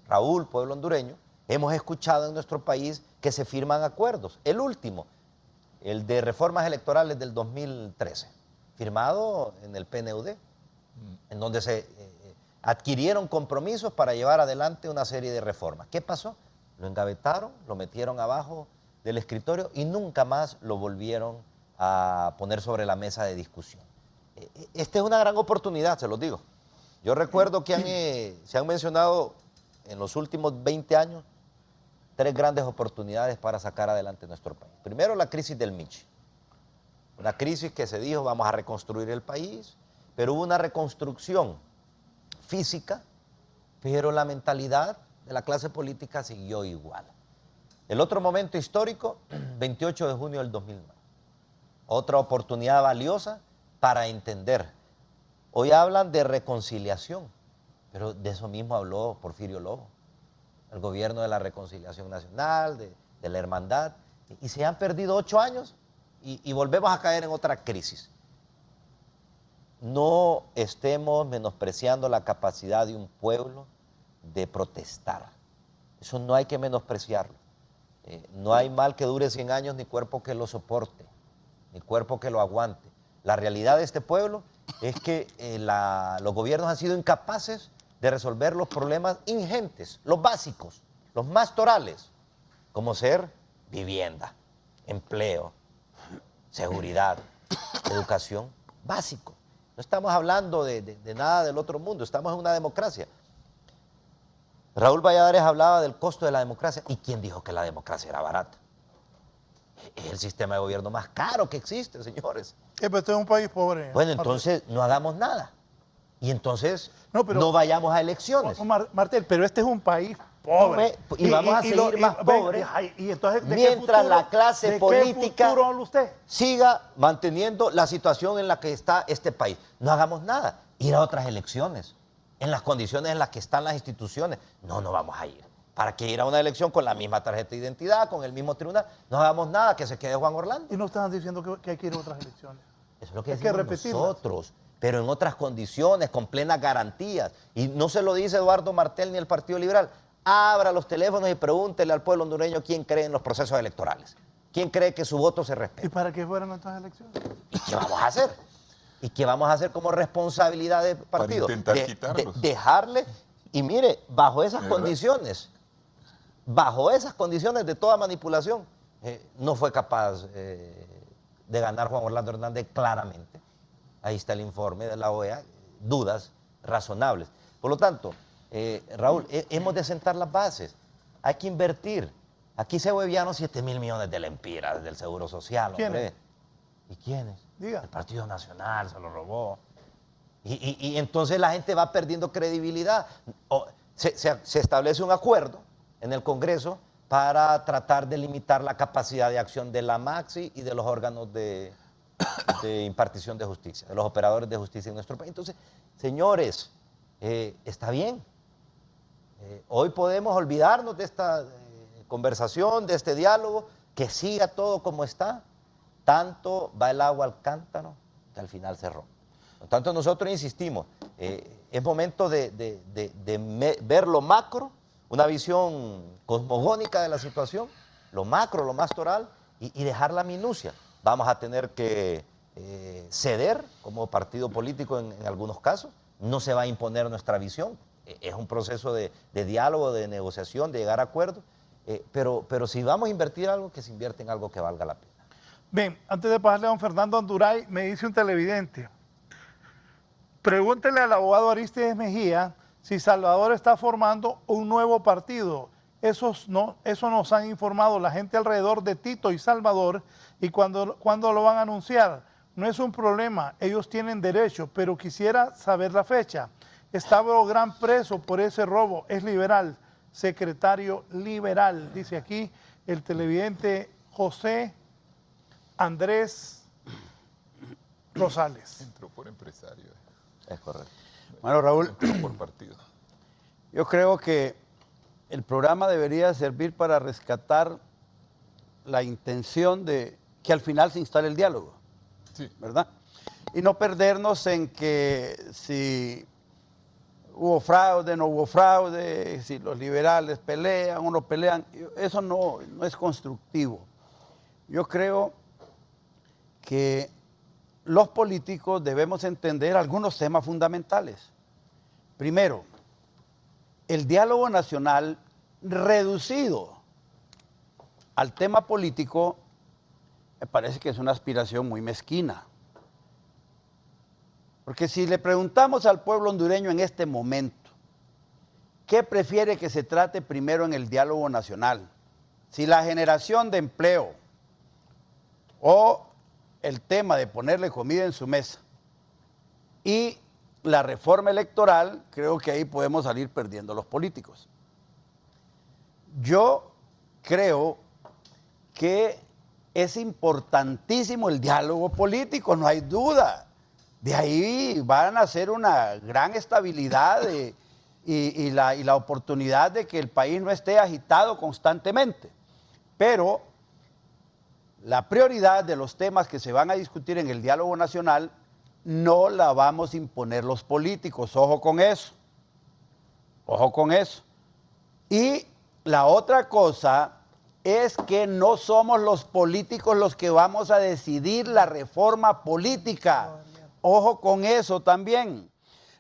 S5: Raúl, pueblo hondureño, hemos escuchado en nuestro país que se firman acuerdos. El último, el de reformas electorales del 2013, firmado en el PNUD, en donde se adquirieron compromisos para llevar adelante una serie de reformas. ¿Qué pasó? Lo engavetaron, lo metieron abajo del escritorio y nunca más lo volvieron a poner sobre la mesa de discusión. Esta es una gran oportunidad, se los digo. Yo recuerdo que se han mencionado en los últimos 20 años 3 grandes oportunidades para sacar adelante nuestro país. Primero, la crisis del Michi. Una crisis que se dijo, vamos a reconstruir el país, pero hubo una reconstrucción física, pero la mentalidad de la clase política siguió igual. El otro momento histórico, 28 de junio del 2009. Otra oportunidad valiosa para entender. Hoy hablan de reconciliación, pero de eso mismo habló Porfirio Lobo, el gobierno de la reconciliación nacional, de la hermandad, y se han perdido 8 años y volvemos a caer en otra crisis. No estemos menospreciando la capacidad de un pueblo de protestar. Eso no hay que menospreciarlo. No hay mal que dure 100 años, ni cuerpo que lo soporte, ni cuerpo que lo aguante. La realidad de este pueblo es que los gobiernos han sido incapaces de resolver los problemas ingentes, los básicos, los más torales, como ser vivienda, empleo, seguridad, educación, básico. No estamos hablando de nada del otro mundo, estamos en una democracia. Raúl Valladares hablaba del costo de la democracia. ¿Y quién dijo que la democracia era barata? Es el sistema de gobierno más caro que existe, señores.
S3: Pero este es un país pobre.
S5: Bueno, entonces no hagamos nada. Y entonces no vayamos a elecciones.
S3: Martel, pero este es un país pobre.
S5: Y vamos a seguir más pobres mientras la clase política siga manteniendo la situación en la que está este país. No hagamos nada. Ir a otras elecciones en las condiciones en las que están las instituciones. No vamos a ir. ¿Para qué ir a una elección con la misma tarjeta de identidad, con el mismo tribunal? No hagamos nada, que se quede Juan Orlando.
S3: Y no están diciendo que hay que ir a otras elecciones.
S5: Eso es lo que decimos nosotros, pero en otras condiciones, con plenas garantías. Y no se lo dice Eduardo Martel ni el Partido Liberal. Abra los teléfonos y pregúntele al pueblo hondureño quién cree en los procesos electorales. ¿Quién cree que su voto se respete?
S3: ¿Y para qué fueran estas elecciones?
S5: ¿Y qué vamos a hacer? ¿Y qué vamos a hacer como responsabilidad del partido?
S6: Para intentar quitarlos.
S5: Dejarle, y mire, bajo esas condiciones de toda manipulación, no fue capaz de ganar Juan Orlando Hernández claramente. Ahí está el informe de la OEA, dudas razonables. Por lo tanto, Raúl, hemos de sentar las bases, hay que invertir. Aquí se hueviaron 7.000 millones de lempiras del Seguro Social.
S3: ¿Quiénes?
S5: ¿Y quiénes?
S3: Diga.
S5: El Partido Nacional se lo robó. Y entonces la gente va perdiendo credibilidad. Se establece un acuerdo en el Congreso para tratar de limitar la capacidad de acción de la MAXI y de los órganos de impartición de justicia, de los operadores de justicia en nuestro país. Entonces, señores, está bien. Hoy podemos olvidarnos de esta conversación, de este diálogo, que siga todo como está. Tanto va el agua al cántaro que al final se rompe. Por tanto, nosotros insistimos, es momento de ver lo macro, una visión cosmogónica de la situación, lo macro, lo más toral, y dejar la minucia. Vamos a tener que ceder como partido político en algunos casos, no se va a imponer nuestra visión, es un proceso de diálogo, de negociación, de llegar a acuerdos, pero si vamos a invertir algo, que se invierte en algo que valga la pena.
S3: Bien, antes de pasarle a don Fernando Anduray, me dice un televidente, pregúntele al abogado Arístides Mejía si Salvador está formando un nuevo partido Eso nos han informado la gente alrededor de Tito y Salvador, y cuando lo van a anunciar. No es un problema, ellos tienen derecho, pero quisiera saber la fecha. Estaba Gran preso por ese robo, es liberal, secretario liberal, dice aquí el televidente José Andrés Rosales.
S6: Entró por empresario.
S5: Es correcto.
S4: Bueno, Raúl,
S6: Entró por partido.
S4: yo creo que el programa debería servir para rescatar la intención de que al final se instale el diálogo,
S6: Sí.
S4: ¿verdad? Y no perdernos en que si hubo fraude, no hubo fraude, si los liberales pelean o no pelean, eso no es constructivo. Yo creo que los políticos debemos entender algunos temas fundamentales. Primero, el diálogo nacional reducido al tema político me parece que es una aspiración muy mezquina. Porque si le preguntamos al pueblo hondureño en este momento, ¿qué prefiere que se trate primero en el diálogo nacional? Si la generación de empleo o el tema de ponerle comida en su mesa y la reforma electoral, creo que ahí podemos salir perdiendo los políticos. Yo creo que es importantísimo el diálogo político, no hay duda. De ahí van a ser una gran estabilidad y la oportunidad de que el país no esté agitado constantemente. Pero la prioridad de los temas que se van a discutir en el diálogo nacional no la vamos a imponer los políticos. Ojo con eso. Ojo con eso. Y la otra cosa es que no somos los políticos los que vamos a decidir la reforma política. Ojo con eso también.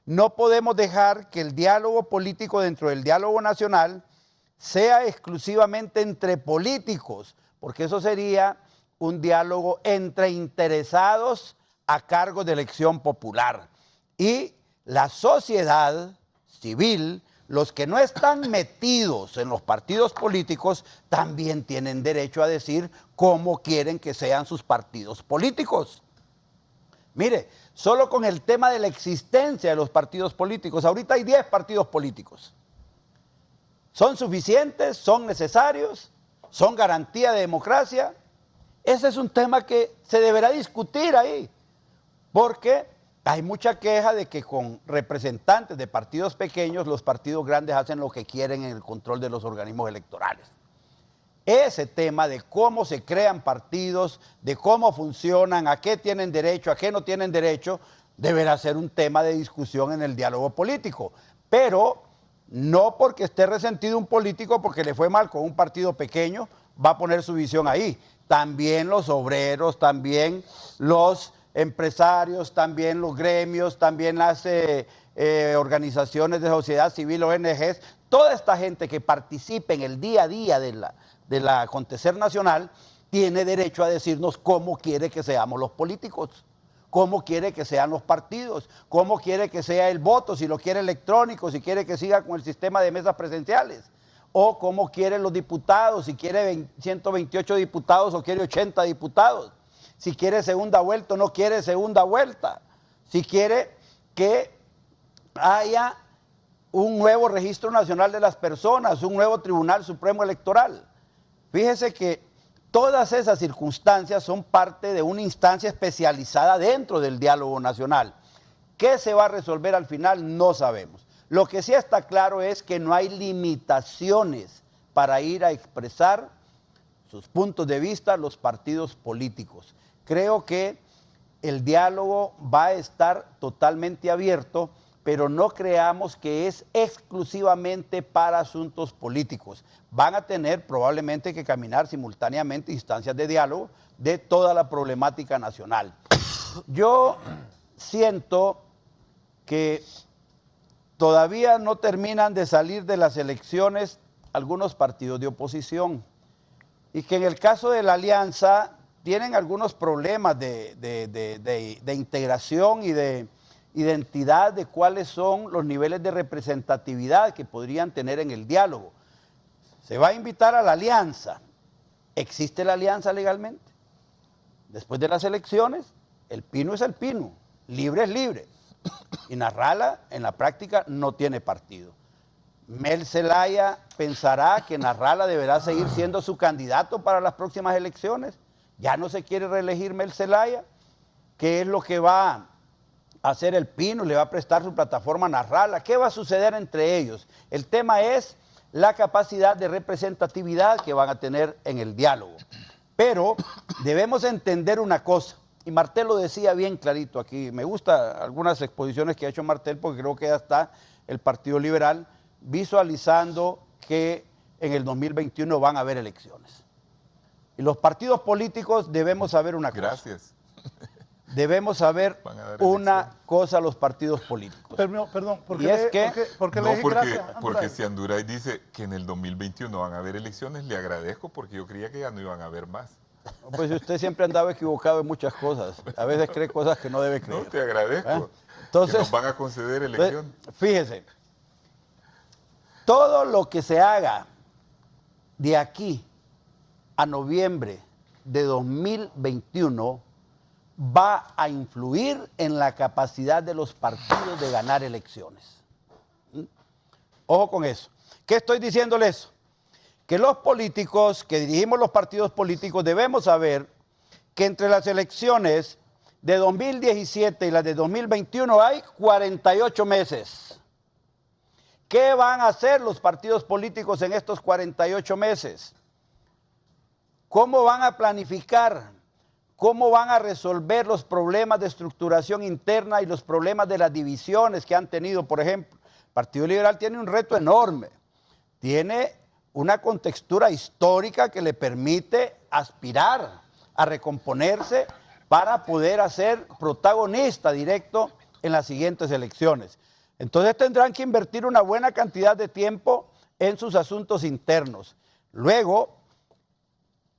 S4: No podemos dejar que el diálogo político dentro del diálogo nacional sea exclusivamente entre políticos, porque eso sería un diálogo entre interesados a cargo de elección popular. Y la sociedad civil, los que no están metidos en los partidos políticos, también tienen derecho a decir cómo quieren que sean sus partidos políticos. Mire, solo con el tema de la existencia de los partidos políticos, ahorita hay 10 partidos políticos. ¿Son suficientes? ¿Son necesarios? ¿Son garantía de democracia? Ese es un tema que se deberá discutir ahí, porque hay mucha queja de que con representantes de partidos pequeños, los partidos grandes hacen lo que quieren en el control de los organismos electorales. Ese tema de cómo se crean partidos, de cómo funcionan, a qué tienen derecho, a qué no tienen derecho, deberá ser un tema de discusión en el diálogo político. Pero no porque esté resentido un político, porque le fue mal con un partido pequeño, va a poner su visión ahí. También los obreros, también los empresarios, también los gremios, también las organizaciones de sociedad civil, ONGs, toda esta gente que participe en el día a día del acontecer nacional, tiene derecho a decirnos cómo quiere que seamos los políticos, cómo quiere que sean los partidos, cómo quiere que sea el voto, si lo quiere electrónico, si quiere que siga con el sistema de mesas presenciales, o cómo quieren los diputados, si quiere 128 diputados o quiere 80 diputados, si quiere segunda vuelta o no quiere segunda vuelta, si quiere que haya un nuevo registro nacional de las personas, un nuevo Tribunal Supremo Electoral. Fíjese que todas esas circunstancias son parte de una instancia especializada dentro del diálogo nacional. ¿Qué se va a resolver al final? No sabemos. Lo que sí está claro es que no hay limitaciones para ir a expresar sus puntos de vista los partidos políticos. Creo que el diálogo va a estar totalmente abierto, pero no creamos que es exclusivamente para asuntos políticos. Van a tener probablemente que caminar simultáneamente instancias de diálogo de toda la problemática nacional. Yo siento que todavía no terminan de salir de las elecciones algunos partidos de oposición y que en el caso de la alianza tienen algunos problemas de integración y de identidad de cuáles son los niveles de representatividad que podrían tener en el diálogo. Se va a invitar a la alianza. ¿Existe la alianza legalmente? Después de las elecciones, el pino es el pino, libre es libre. Y Narrala, en la práctica, no tiene partido. Mel Zelaya pensará que Narrala deberá seguir siendo su candidato para las próximas elecciones. Ya no se quiere reelegir Mel Zelaya. ¿Qué es lo que va a hacer el Pino? ¿Le va a prestar su plataforma a Narrala? ¿Qué va a suceder entre ellos? El tema es la capacidad de representatividad que van a tener en el diálogo. Pero debemos entender una cosa, y Martel lo decía bien clarito aquí. Me gustan algunas exposiciones que ha hecho Martel porque creo que ya está el Partido Liberal visualizando que en el 2021 van a haber elecciones. Y los partidos políticos debemos saber una cosa.
S6: Gracias.
S4: Debemos saber una cosa los partidos políticos.
S3: Perdón, ¿por qué
S4: Y es que-
S3: ¿por qué le
S6: No,
S3: dije gracias,
S6: porque
S3: Andrade?
S6: si Anduray dice que en el 2021 van a haber elecciones, le agradezco porque yo creía que ya no iban a haber más.
S4: Pues usted siempre andaba equivocado en muchas cosas. A veces cree cosas que no debe creer.
S6: No, te agradezco.
S4: ¿Eh? Entonces,
S6: que nos van a conceder elección.
S4: Fíjese, todo lo que se haga de aquí a noviembre de 2021 va a influir en la capacidad de los partidos de ganar elecciones. Ojo con eso. ¿Qué estoy diciéndole eso? Que los políticos, que dirigimos los partidos políticos, debemos saber que entre las elecciones de 2017 y las de 2021 hay 48 meses. ¿Qué van a hacer los partidos políticos en estos 48 meses? ¿Cómo van a planificar? ¿Cómo van a resolver los problemas de estructuración interna y los problemas de las divisiones que han tenido? Por ejemplo, el Partido Liberal tiene un reto enorme. Tiene una contextura histórica que le permite aspirar a recomponerse para poder ser protagonista directo en las siguientes elecciones. Entonces tendrán que invertir una buena cantidad de tiempo en sus asuntos internos. Luego,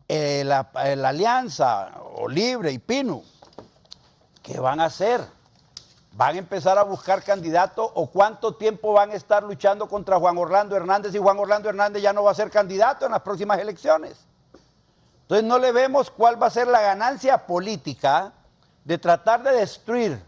S4: la alianza Libre y Pino, ¿qué van a hacer? ¿Van a empezar a buscar candidatos o cuánto tiempo van a estar luchando contra Juan Orlando Hernández y Juan Orlando Hernández ya no va a ser candidato en las próximas elecciones? Entonces no le vemos cuál va a ser la ganancia política de tratar de destruir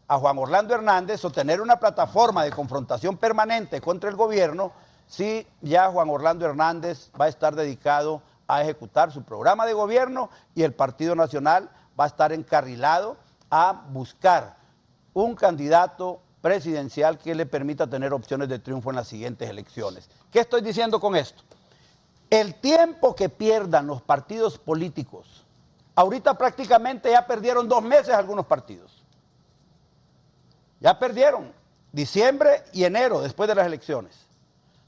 S4: a Juan Orlando Hernández o tener una plataforma de confrontación permanente contra el gobierno si ya Juan Orlando Hernández va a estar dedicado a ejecutar su programa de gobierno y el Partido Nacional va a estar encarrilado a buscar un candidato presidencial que le permita tener opciones de triunfo en las siguientes elecciones. ¿Qué estoy diciendo con esto? El tiempo que pierdan los partidos políticos, ahorita prácticamente ya perdieron 2 meses algunos partidos. Ya perdieron diciembre y enero después de las elecciones.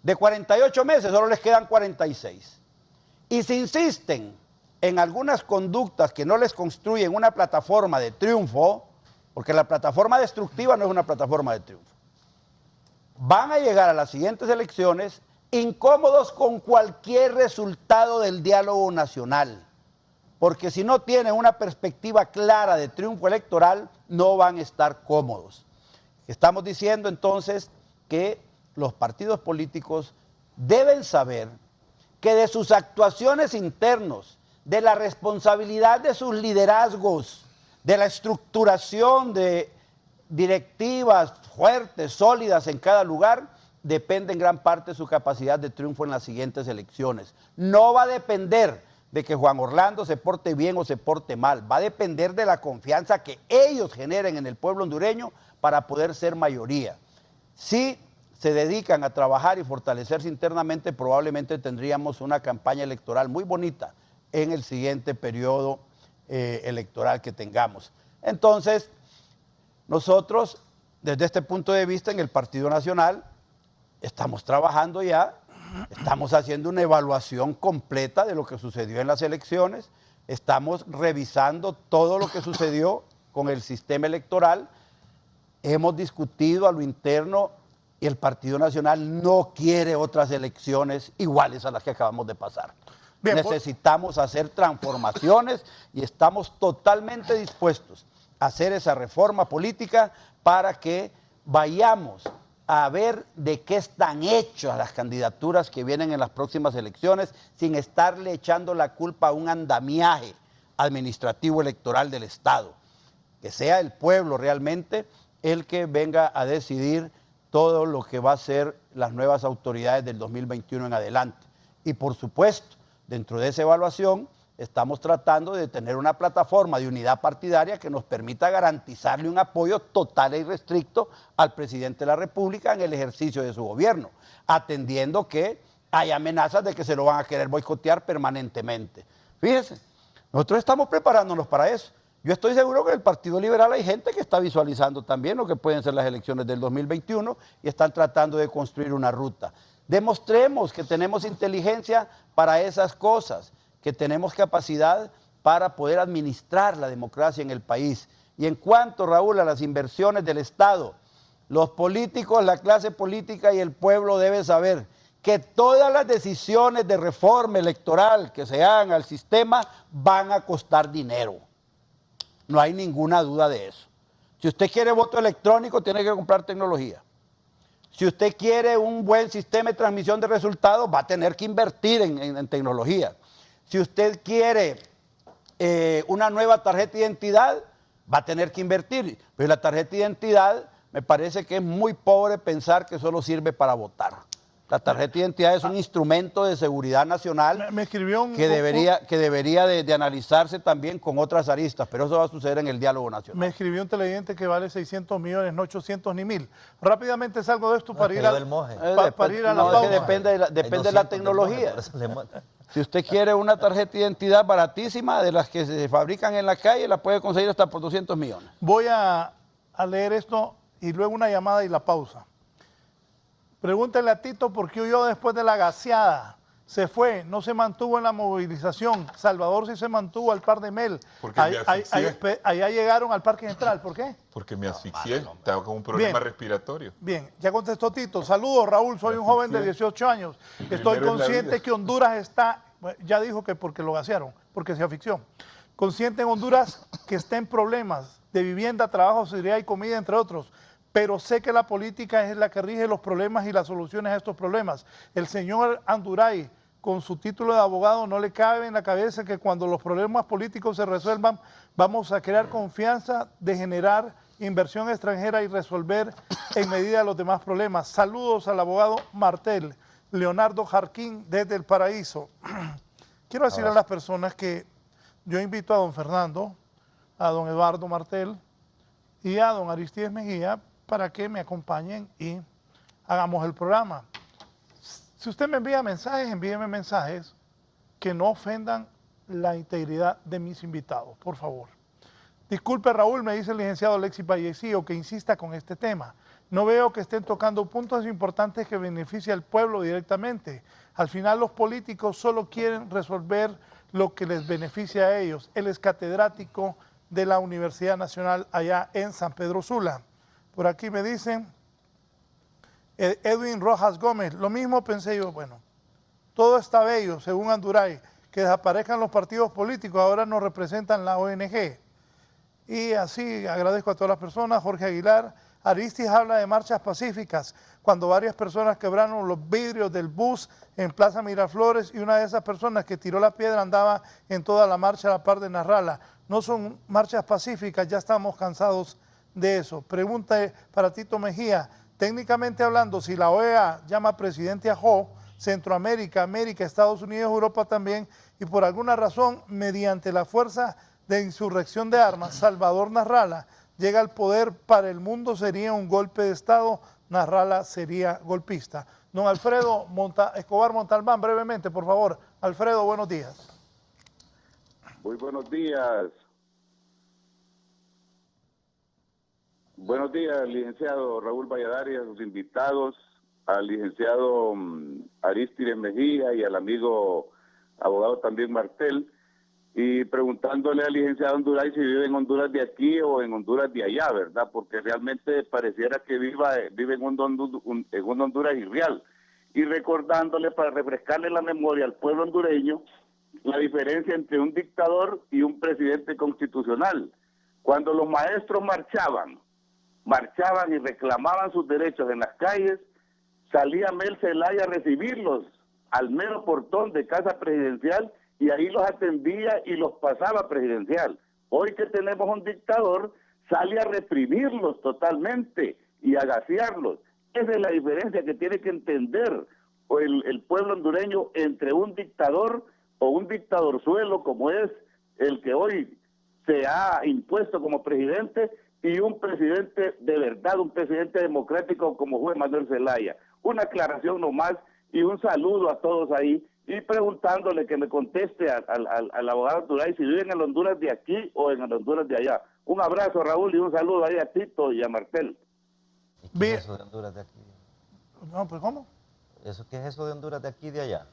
S4: De 48 meses solo les quedan 46. Y si insisten en algunas conductas que no les construyen una plataforma de triunfo, porque la plataforma destructiva no es una plataforma de triunfo, van a llegar a las siguientes elecciones incómodos con cualquier resultado del diálogo nacional, porque si no tienen una perspectiva clara de triunfo electoral, no van a estar cómodos. Estamos diciendo entonces que los partidos políticos deben saber que de sus actuaciones internos, de la responsabilidad de sus liderazgos, de la estructuración de directivas fuertes, sólidas en cada lugar, depende en gran parte su capacidad de triunfo en las siguientes elecciones. No va a depender de que Juan Orlando se porte bien o se porte mal, va a depender de la confianza que ellos generen en el pueblo hondureño para poder ser mayoría. Si se dedican a trabajar y fortalecerse internamente, probablemente tendríamos una campaña electoral muy bonita en el siguiente periodo electoral que tengamos. Entonces, nosotros, desde este punto de vista, en el Partido Nacional, estamos trabajando ya, estamos haciendo una evaluación completa de lo que sucedió en las elecciones, estamos revisando todo lo que sucedió con el sistema electoral, hemos discutido a lo interno y el Partido Nacional no quiere otras elecciones iguales a las que acabamos de pasar. Bien, necesitamos hacer transformaciones y estamos totalmente dispuestos a hacer esa reforma política para que vayamos a ver de qué están hechas las candidaturas que vienen en las próximas elecciones, sin estarle echando la culpa a un andamiaje administrativo electoral del Estado. Que sea el pueblo realmente el que venga a decidir todo lo que va a ser las nuevas autoridades del 2021 en adelante. Y por supuesto, dentro de esa evaluación, estamos tratando de tener una plataforma de unidad partidaria que nos permita garantizarle un apoyo total e irrestricto al presidente de la República en el ejercicio de su gobierno, atendiendo que hay amenazas de que se lo van a querer boicotear permanentemente. Fíjese, nosotros estamos preparándonos para eso. Yo estoy seguro que en el Partido Liberal hay gente que está visualizando también lo que pueden ser las elecciones del 2021 y están tratando de construir una ruta. Demostremos que tenemos inteligencia para esas cosas, que tenemos capacidad para poder administrar la democracia en el país. Y en cuanto, Raúl, a las inversiones del Estado, los políticos, la clase política y el pueblo deben saber que todas las decisiones de reforma electoral que se hagan al sistema van a costar dinero. No hay ninguna duda de eso. Si usted quiere voto electrónico, tiene que comprar tecnología. Si usted quiere un buen sistema de transmisión de resultados, va a tener que invertir en tecnología. Si usted quiere una nueva tarjeta de identidad, va a tener que invertir. Pero la tarjeta de identidad me parece que es muy pobre pensar que solo sirve para votar. La tarjeta de identidad es un instrumento de seguridad nacional
S3: me escribió
S4: que debería de analizarse también con otras aristas, pero eso va a suceder en el diálogo nacional.
S3: Me escribió un televidente que vale 600 millones, no 800 ni 1000. Rápidamente salgo de esto para ir a la pausa.
S4: Depende de la tecnología. Si usted quiere una tarjeta de identidad baratísima, de las que se fabrican en la calle, la puede conseguir hasta por 200 millones.
S3: Voy a leer esto y luego una llamada y la pausa. Pregúntele a Tito por qué huyó después de la gaseada. Se fue, no se mantuvo en la movilización. Salvador sí se mantuvo al par de Mel.
S6: Porque me asfixié.
S3: Allá llegaron al Parque Central. ¿Por qué?
S6: Porque me asfixié. Estaba con un problema respiratorio.
S3: Bien, ya contestó Tito. Saludos, Raúl. Soy un joven de 18 años. Estoy consciente que Honduras está... Ya dijo que porque lo gasearon, porque se asfixió. Consciente en Honduras que está en problemas de vivienda, trabajo, seguridad y comida, entre otros. Pero sé que la política es la que rige los problemas y las soluciones a estos problemas. El señor Anduray, con su título de abogado, no le cabe en la cabeza que cuando los problemas políticos se resuelvan, vamos a crear confianza de generar inversión extranjera y resolver en medida los demás problemas. Saludos al abogado Martel, Leonardo Jarquín, desde El Paraíso. Quiero decirle a las personas que yo invito a don Fernando, a don Eduardo Martel y a don Aristides Mejía para que me acompañen y hagamos el programa. Si usted me envía mensajes, envíeme mensajes que no ofendan la integridad de mis invitados, por favor. Disculpe, Raúl, me dice el licenciado Alexis Vallecillo, que insista con este tema. No veo que estén tocando puntos importantes que beneficien al pueblo directamente. Al final los políticos solo quieren resolver lo que les beneficia a ellos. Él es catedrático de la Universidad Nacional allá en San Pedro Sula. Por aquí me dicen, Edwin Rojas Gómez, lo mismo pensé yo, bueno, todo está bello, según Anduray, que desaparezcan los partidos políticos, ahora nos representan la ONG. Y así agradezco a todas las personas. Jorge Aguilar, Aristides habla de marchas pacíficas, cuando varias personas quebraron los vidrios del bus en Plaza Miraflores y una de esas personas que tiró la piedra andaba en toda la marcha a la par de Narrala. No son marchas pacíficas, ya estamos cansados de eso. Pregunta para Tito Mejía, técnicamente hablando, si la OEA llama presidente a Jo, Centroamérica, América, Estados Unidos, Europa también, y por alguna razón, mediante la fuerza de insurrección de armas, Salvador Narrala llega al poder, para el mundo sería un golpe de Estado, Narrala sería golpista. Don Alfredo Escobar Montalbán, brevemente, por favor. Alfredo, buenos días.
S7: Muy buenos días. Buenos días, licenciado Raúl Valladares, a sus invitados, al licenciado Aristides Mejía y al amigo abogado también Martel, y preguntándole al licenciado Anduray si vive en Honduras de aquí o en Honduras de allá, ¿verdad? Porque realmente pareciera que vive en un Honduras irreal. Y recordándole, para refrescarle la memoria al pueblo hondureño, la diferencia entre un dictador y un presidente constitucional. Cuando los maestros marchaban marchaban y reclamaban sus derechos en las calles, salía Mel Zelaya a recibirlos al mero portón de Casa Presidencial y ahí los atendía y los pasaba a Presidencial. Hoy que tenemos un dictador, sale a reprimirlos totalmente y a gasearlos. Esa es la diferencia que tiene que entender el pueblo hondureño entre un dictador o un dictadorzuelo como es el que hoy se ha impuesto como presidente y un presidente de verdad, un presidente democrático como fue Manuel Zelaya. Una aclaración nomás y un saludo a todos ahí y preguntándole que me conteste al abogado Turay si viven en Honduras de aquí o en Honduras de allá. Un abrazo, Raúl, y un saludo ahí a Tito y a Martel.
S5: ¿Y qué es eso de Honduras de aquí?
S3: No, pues ¿cómo?
S5: ¿Qué es eso de Honduras de aquí y de allá?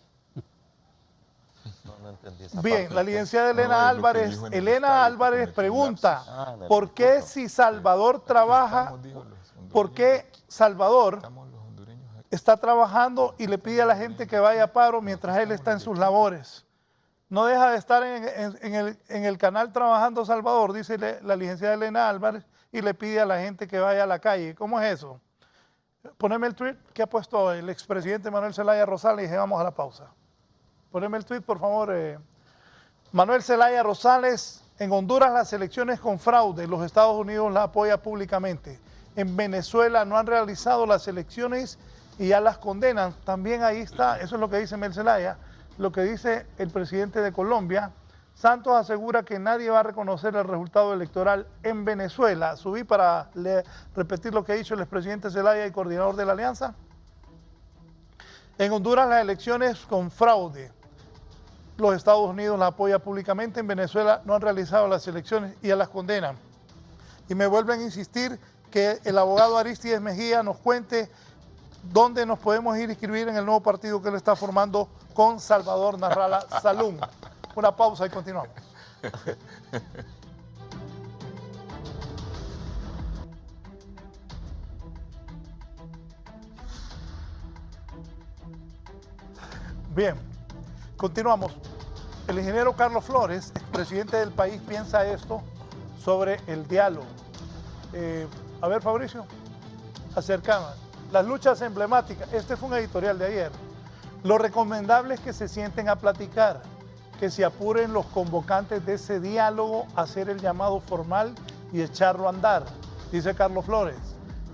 S5: No entendí esa
S3: Bien,
S5: parte.
S3: la licenciada
S6: No,
S3: Elena
S6: es lo que
S3: Álvarez,
S6: dijo en el
S3: Elena
S6: estadio,
S3: Álvarez
S6: que cometió
S3: pregunta,
S6: lapsus.
S5: en el
S3: ¿por qué
S5: discurso.
S3: si Salvador trabaja,
S6: Estamos, dijo, los hondureños
S3: por qué Salvador
S6: estamos los hondureños aquí.
S3: está trabajando y le pide a la gente que vaya a paro mientras él está en sus labores? No deja de estar en el canal trabajando Salvador, dice la licenciada Elena Álvarez, y le pide a la gente que vaya a la calle. ¿Cómo es eso? Poneme el tweet que ha puesto el expresidente Manuel Zelaya Rosales y vamos a la pausa. Poneme el tweet, por favor. Manuel Zelaya Rosales, en Honduras las elecciones con fraude, los Estados Unidos la apoya públicamente. En Venezuela no han realizado las elecciones y ya las condenan. También ahí está, eso es lo que dice Manuel Zelaya, lo que dice el presidente de Colombia. Santos asegura que nadie va a reconocer el resultado electoral en Venezuela. Subí para repetir lo que ha dicho el expresidente Zelaya y coordinador de la alianza. En Honduras las elecciones con fraude. Los Estados Unidos la apoya públicamente. En Venezuela no han realizado las elecciones y ya las condenan. Y me vuelven a insistir que el abogado Aristides Mejía nos cuente dónde nos podemos ir a inscribir en el nuevo partido que él está formando con Salvador Narrala Salum. Una pausa y continuamos. Bien, continuamos. El ingeniero Carlos Flores, presidente del país, piensa esto sobre el diálogo. A ver, Fabricio, acercamos. Las luchas emblemáticas, este fue un editorial de ayer. Lo recomendable es que se sienten a platicar, que se apuren los convocantes de ese diálogo a hacer el llamado formal y echarlo a andar, dice Carlos Flores.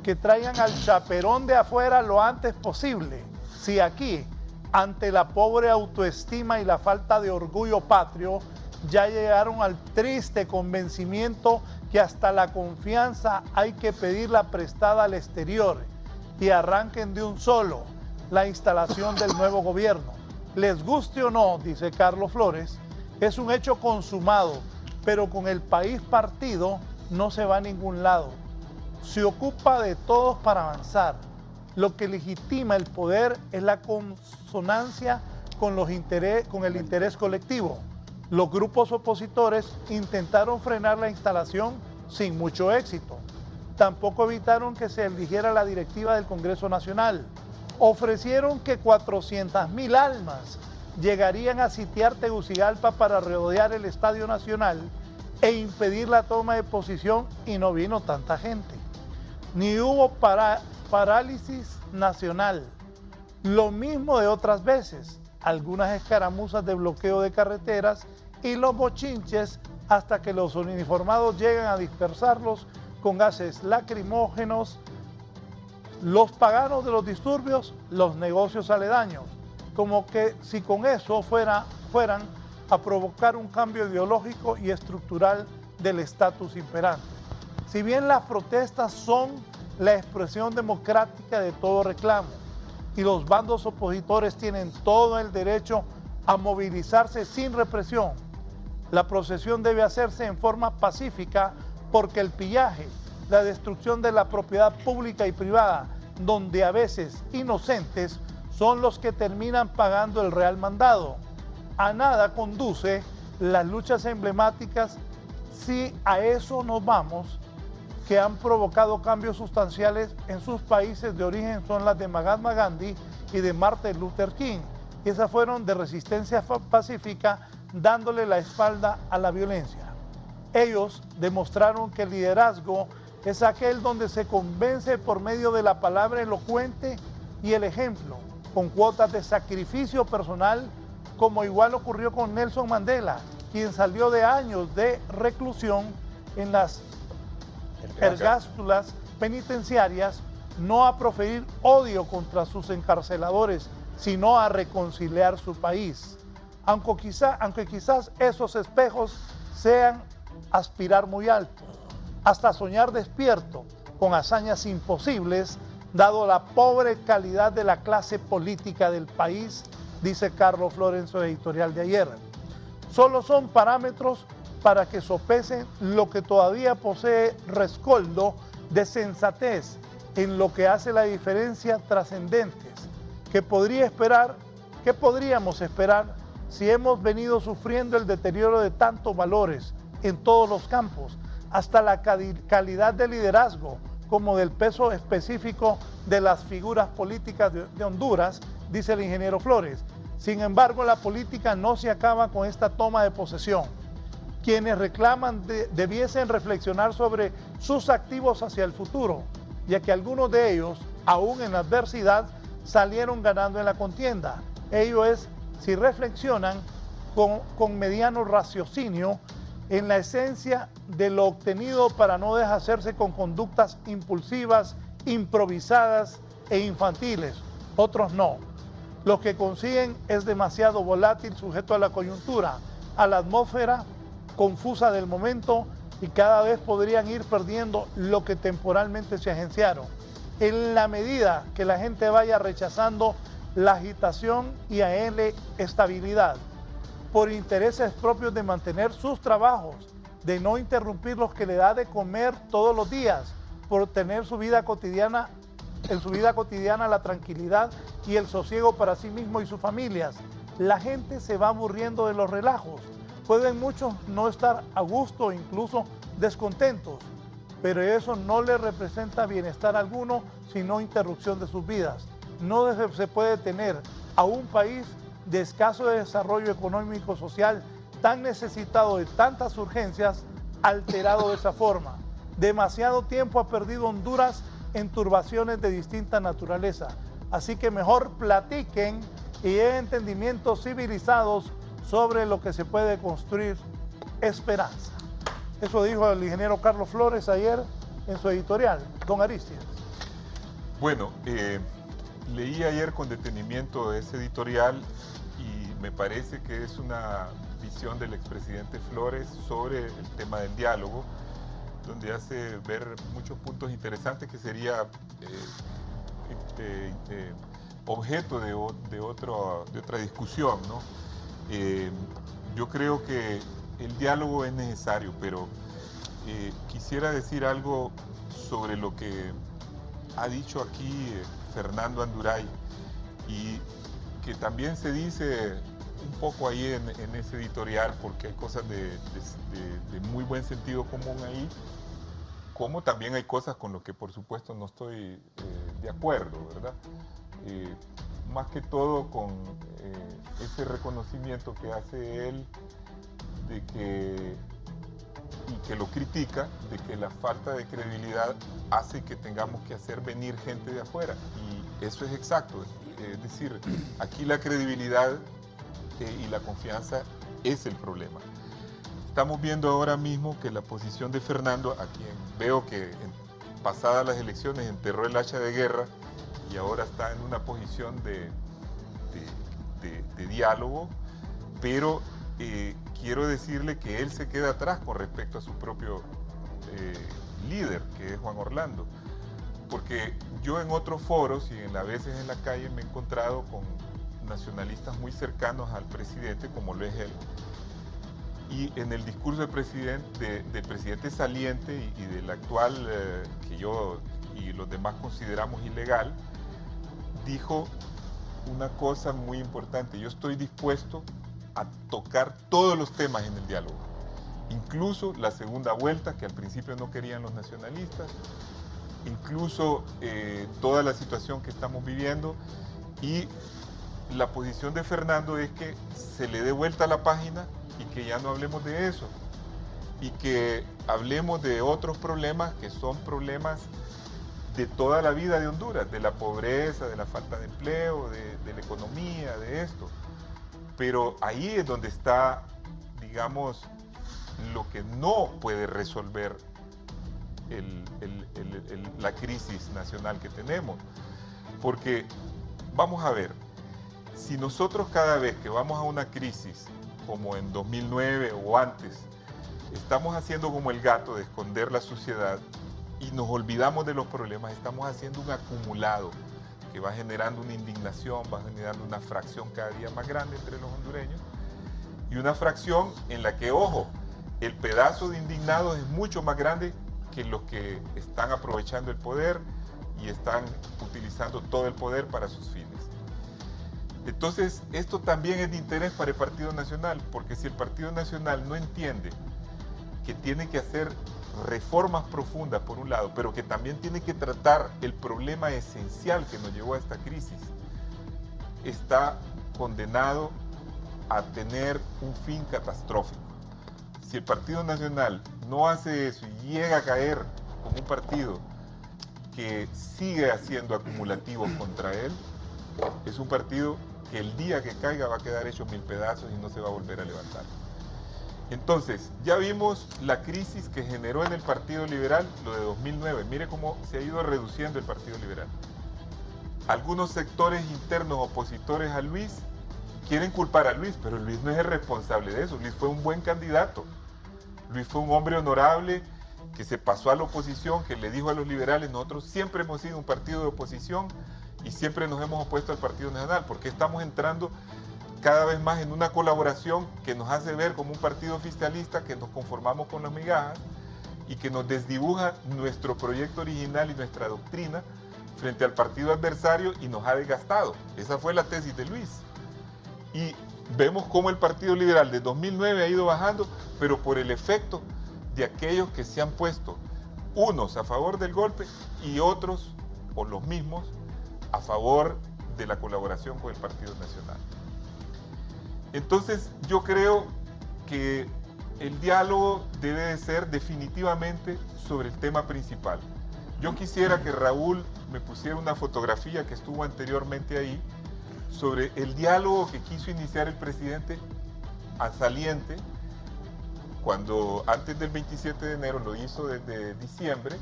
S3: Que traigan al chaperón de afuera lo antes posible. Si aquí, ante la pobre autoestima y la falta de orgullo patrio, ya llegaron al triste convencimiento que hasta la confianza hay que pedirla prestada al exterior y arranquen de un solo la instalación del nuevo gobierno. Les guste o no, dice Carlos Flores, es un hecho consumado, pero con el país partido no se va a ningún lado. Se ocupa de todos para avanzar. Lo que legitima el poder es la consonancia con el interés colectivo. Los grupos opositores intentaron frenar la instalación sin mucho éxito. Tampoco evitaron que se eligiera la directiva del Congreso Nacional. Ofrecieron que 400,000 almas llegarían a sitiar Tegucigalpa para rodear el Estadio Nacional e impedir la toma de posición y no vino tanta gente. Ni hubo parálisis nacional. Lo mismo de otras veces, algunas escaramuzas de bloqueo de carreteras y los bochinches hasta que los uniformados llegan a dispersarlos con gases lacrimógenos, los paganos de los disturbios, los negocios aledaños, como que si con eso fueran a provocar un cambio ideológico y estructural del estatus imperante. Si bien las protestas son la expresión democrática de todo reclamo y los bandos opositores tienen todo el derecho a movilizarse sin represión, la procesión debe hacerse en forma pacífica porque el pillaje, la destrucción de la propiedad pública y privada, donde a veces inocentes son los que terminan pagando el real mandado. A nada conduce las luchas emblemáticas si a eso nos vamos, que han provocado cambios sustanciales en sus países de origen son las de Mahatma Gandhi y de Martin Luther King. Y esas fueron de resistencia pacífica, dándole la espalda a la violencia. Ellos demostraron que el liderazgo es aquel donde se convence por medio de la palabra elocuente y el ejemplo, con cuotas de sacrificio personal, como igual ocurrió con Nelson Mandela, quien salió de años de reclusión en las ergástulas penitenciarias, no a proferir odio contra sus encarceladores, sino a reconciliar su país. Aunque quizás esos espejos sean aspirar muy alto, hasta soñar despierto con hazañas imposibles, dado la pobre calidad de la clase política del país, dice Carlos Flores en su editorial de ayer. Solo son parámetros para que sopesen lo que todavía posee rescoldo de sensatez en lo que hace la diferencia trascendentes que podríamos esperar si hemos venido sufriendo el deterioro de tantos valores en todos los campos, hasta la calidad de liderazgo como del peso específico de las figuras políticas de Honduras, dice el ingeniero Flores. Sin embargo, la política no se acaba con esta toma de posesión. Quienes reclaman debiesen reflexionar sobre sus activos hacia el futuro, ya que algunos de ellos, aún en la adversidad, salieron ganando en la contienda. Ello es, si reflexionan con mediano raciocinio en la esencia de lo obtenido para no deshacerse con conductas impulsivas, improvisadas e infantiles. Otros no. Lo que consiguen es demasiado volátil, sujeto a la coyuntura, a la atmósfera confusa del momento, y cada vez podrían ir perdiendo lo que temporalmente se agenciaron. En la medida que la gente vaya rechazando la agitación y a él estabilidad, por intereses propios de mantener sus trabajos, de no interrumpir los que le da de comer todos los días, por tener su vida cotidiana, la tranquilidad y el sosiego para sí mismo y sus familias. La gente se va aburriendo de los relajos. Pueden muchos no estar a gusto o incluso descontentos, pero eso no les representa bienestar alguno, sino interrupción de sus vidas. No se puede tener a un país de escaso desarrollo económico social, tan necesitado de tantas urgencias, alterado de esa forma. Demasiado tiempo ha perdido Honduras en turbaciones de distinta naturaleza. Así que mejor platiquen y den entendimientos civilizados sobre lo que se puede construir esperanza. Eso dijo el ingeniero Carlos Flores ayer en su editorial. Don Aristides.
S6: Bueno, leí ayer con detenimiento ese editorial y me parece que es una visión del expresidente Flores sobre el tema del diálogo, donde hace ver muchos puntos interesantes que sería objeto de otra discusión, ¿no? Yo creo que el diálogo es necesario, pero quisiera decir algo sobre lo que ha dicho aquí Fernando Anduray, y que también se dice un poco ahí en ese editorial, porque hay cosas de muy buen sentido común ahí, como también hay cosas con las que por supuesto no estoy de acuerdo, ¿verdad? Más que todo con ese reconocimiento que hace él de que, y que lo critica, de que la falta de credibilidad hace que tengamos que hacer venir gente de afuera, y eso es exacto. Es decir, aquí la credibilidad y la confianza es el problema. Estamos viendo ahora mismo que la posición de Fernando, a quien veo que pasadas las elecciones enterró el hacha de guerra y ahora está en una posición de diálogo, pero quiero decirle que él se queda atrás con respecto a su propio líder, que es Juan Orlando. Porque yo en otros foros y a veces en la calle me he encontrado con nacionalistas muy cercanos al presidente, como lo es él. Y en el discurso del presidente saliente y del actual, que yo y los demás consideramos ilegal, dijo una cosa muy importante: yo estoy dispuesto a tocar todos los temas en el diálogo, incluso la segunda vuelta, que al principio no querían los nacionalistas, incluso toda la situación que estamos viviendo, y la posición de Fernando es que se le dé vuelta a la página y que ya no hablemos de eso. y que hablemos de otros problemas que son problemas de toda la vida de Honduras, de la pobreza, de la falta de empleo, de la economía, de esto. Pero ahí es donde está, digamos, lo que no puede resolver la crisis nacional que tenemos. Porque, vamos a ver, si nosotros cada vez que vamos a una crisis, como en 2009 o antes, estamos haciendo como el gato de esconder la suciedad y nos olvidamos de los problemas, estamos haciendo un acumulado que va generando una indignación, va generando una fracción cada día más grande entre los hondureños y una fracción en la que, ojo, el pedazo de indignados es mucho más grande que los que están aprovechando el poder y están utilizando todo el poder para sus fines. Entonces, esto también es de interés para el Partido Nacional, porque si el Partido Nacional no entiende que tiene que hacer reformas profundas por un lado, pero que también tiene que tratar el problema esencial que nos llevó a esta crisis, está condenado a tener un fin catastrófico. Si el Partido Nacional no hace eso y llega a caer como un partido que sigue haciendo acumulativos contra él, es un partido que el día que caiga va a quedar hecho mil pedazos y no se va a volver a levantar. Entonces, ya vimos la crisis que generó en el Partido Liberal lo de 2009. Mire cómo se ha ido reduciendo el Partido Liberal. Algunos sectores internos opositores a Luis quieren culpar a Luis, pero Luis no es el responsable de eso. Luis fue un buen candidato. Luis fue un hombre honorable que se pasó a la oposición, que le dijo a los liberales: nosotros siempre hemos sido un partido de oposición y siempre nos hemos opuesto al Partido Nacional, porque estamos entrando cada vez más en una colaboración que nos hace ver como un partido oficialista, que nos conformamos con las migajas y que nos desdibuja nuestro proyecto original y nuestra doctrina frente al partido adversario y nos ha desgastado. Esa fue la tesis de Luis. Y vemos cómo el Partido Liberal de 2009 ha ido bajando, pero por el efecto de aquellos que se han puesto, unos a favor del golpe y otros, o los mismos, a favor de la colaboración con el Partido Nacional. Entonces, yo creo que el diálogo debe de ser definitivamente sobre el tema principal. Yo quisiera que Raúl me pusiera una fotografía que estuvo anteriormente ahí sobre el diálogo que quiso iniciar el presidente saliente cuando antes del 27 de enero lo hizo desde diciembre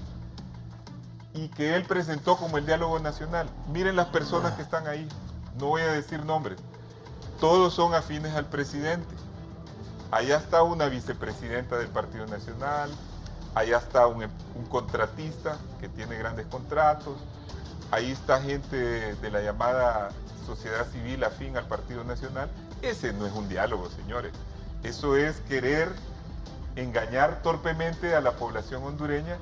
S6: y que él presentó como el diálogo nacional. Miren las personas que están ahí, no voy a decir nombres. Todos son afines al presidente. Allá está una vicepresidenta del Partido Nacional, allá está un contratista que tiene grandes contratos, ahí está gente de la llamada sociedad civil afín al Partido Nacional. Ese no es un diálogo, señores. Eso es querer engañar torpemente a la población hondureña,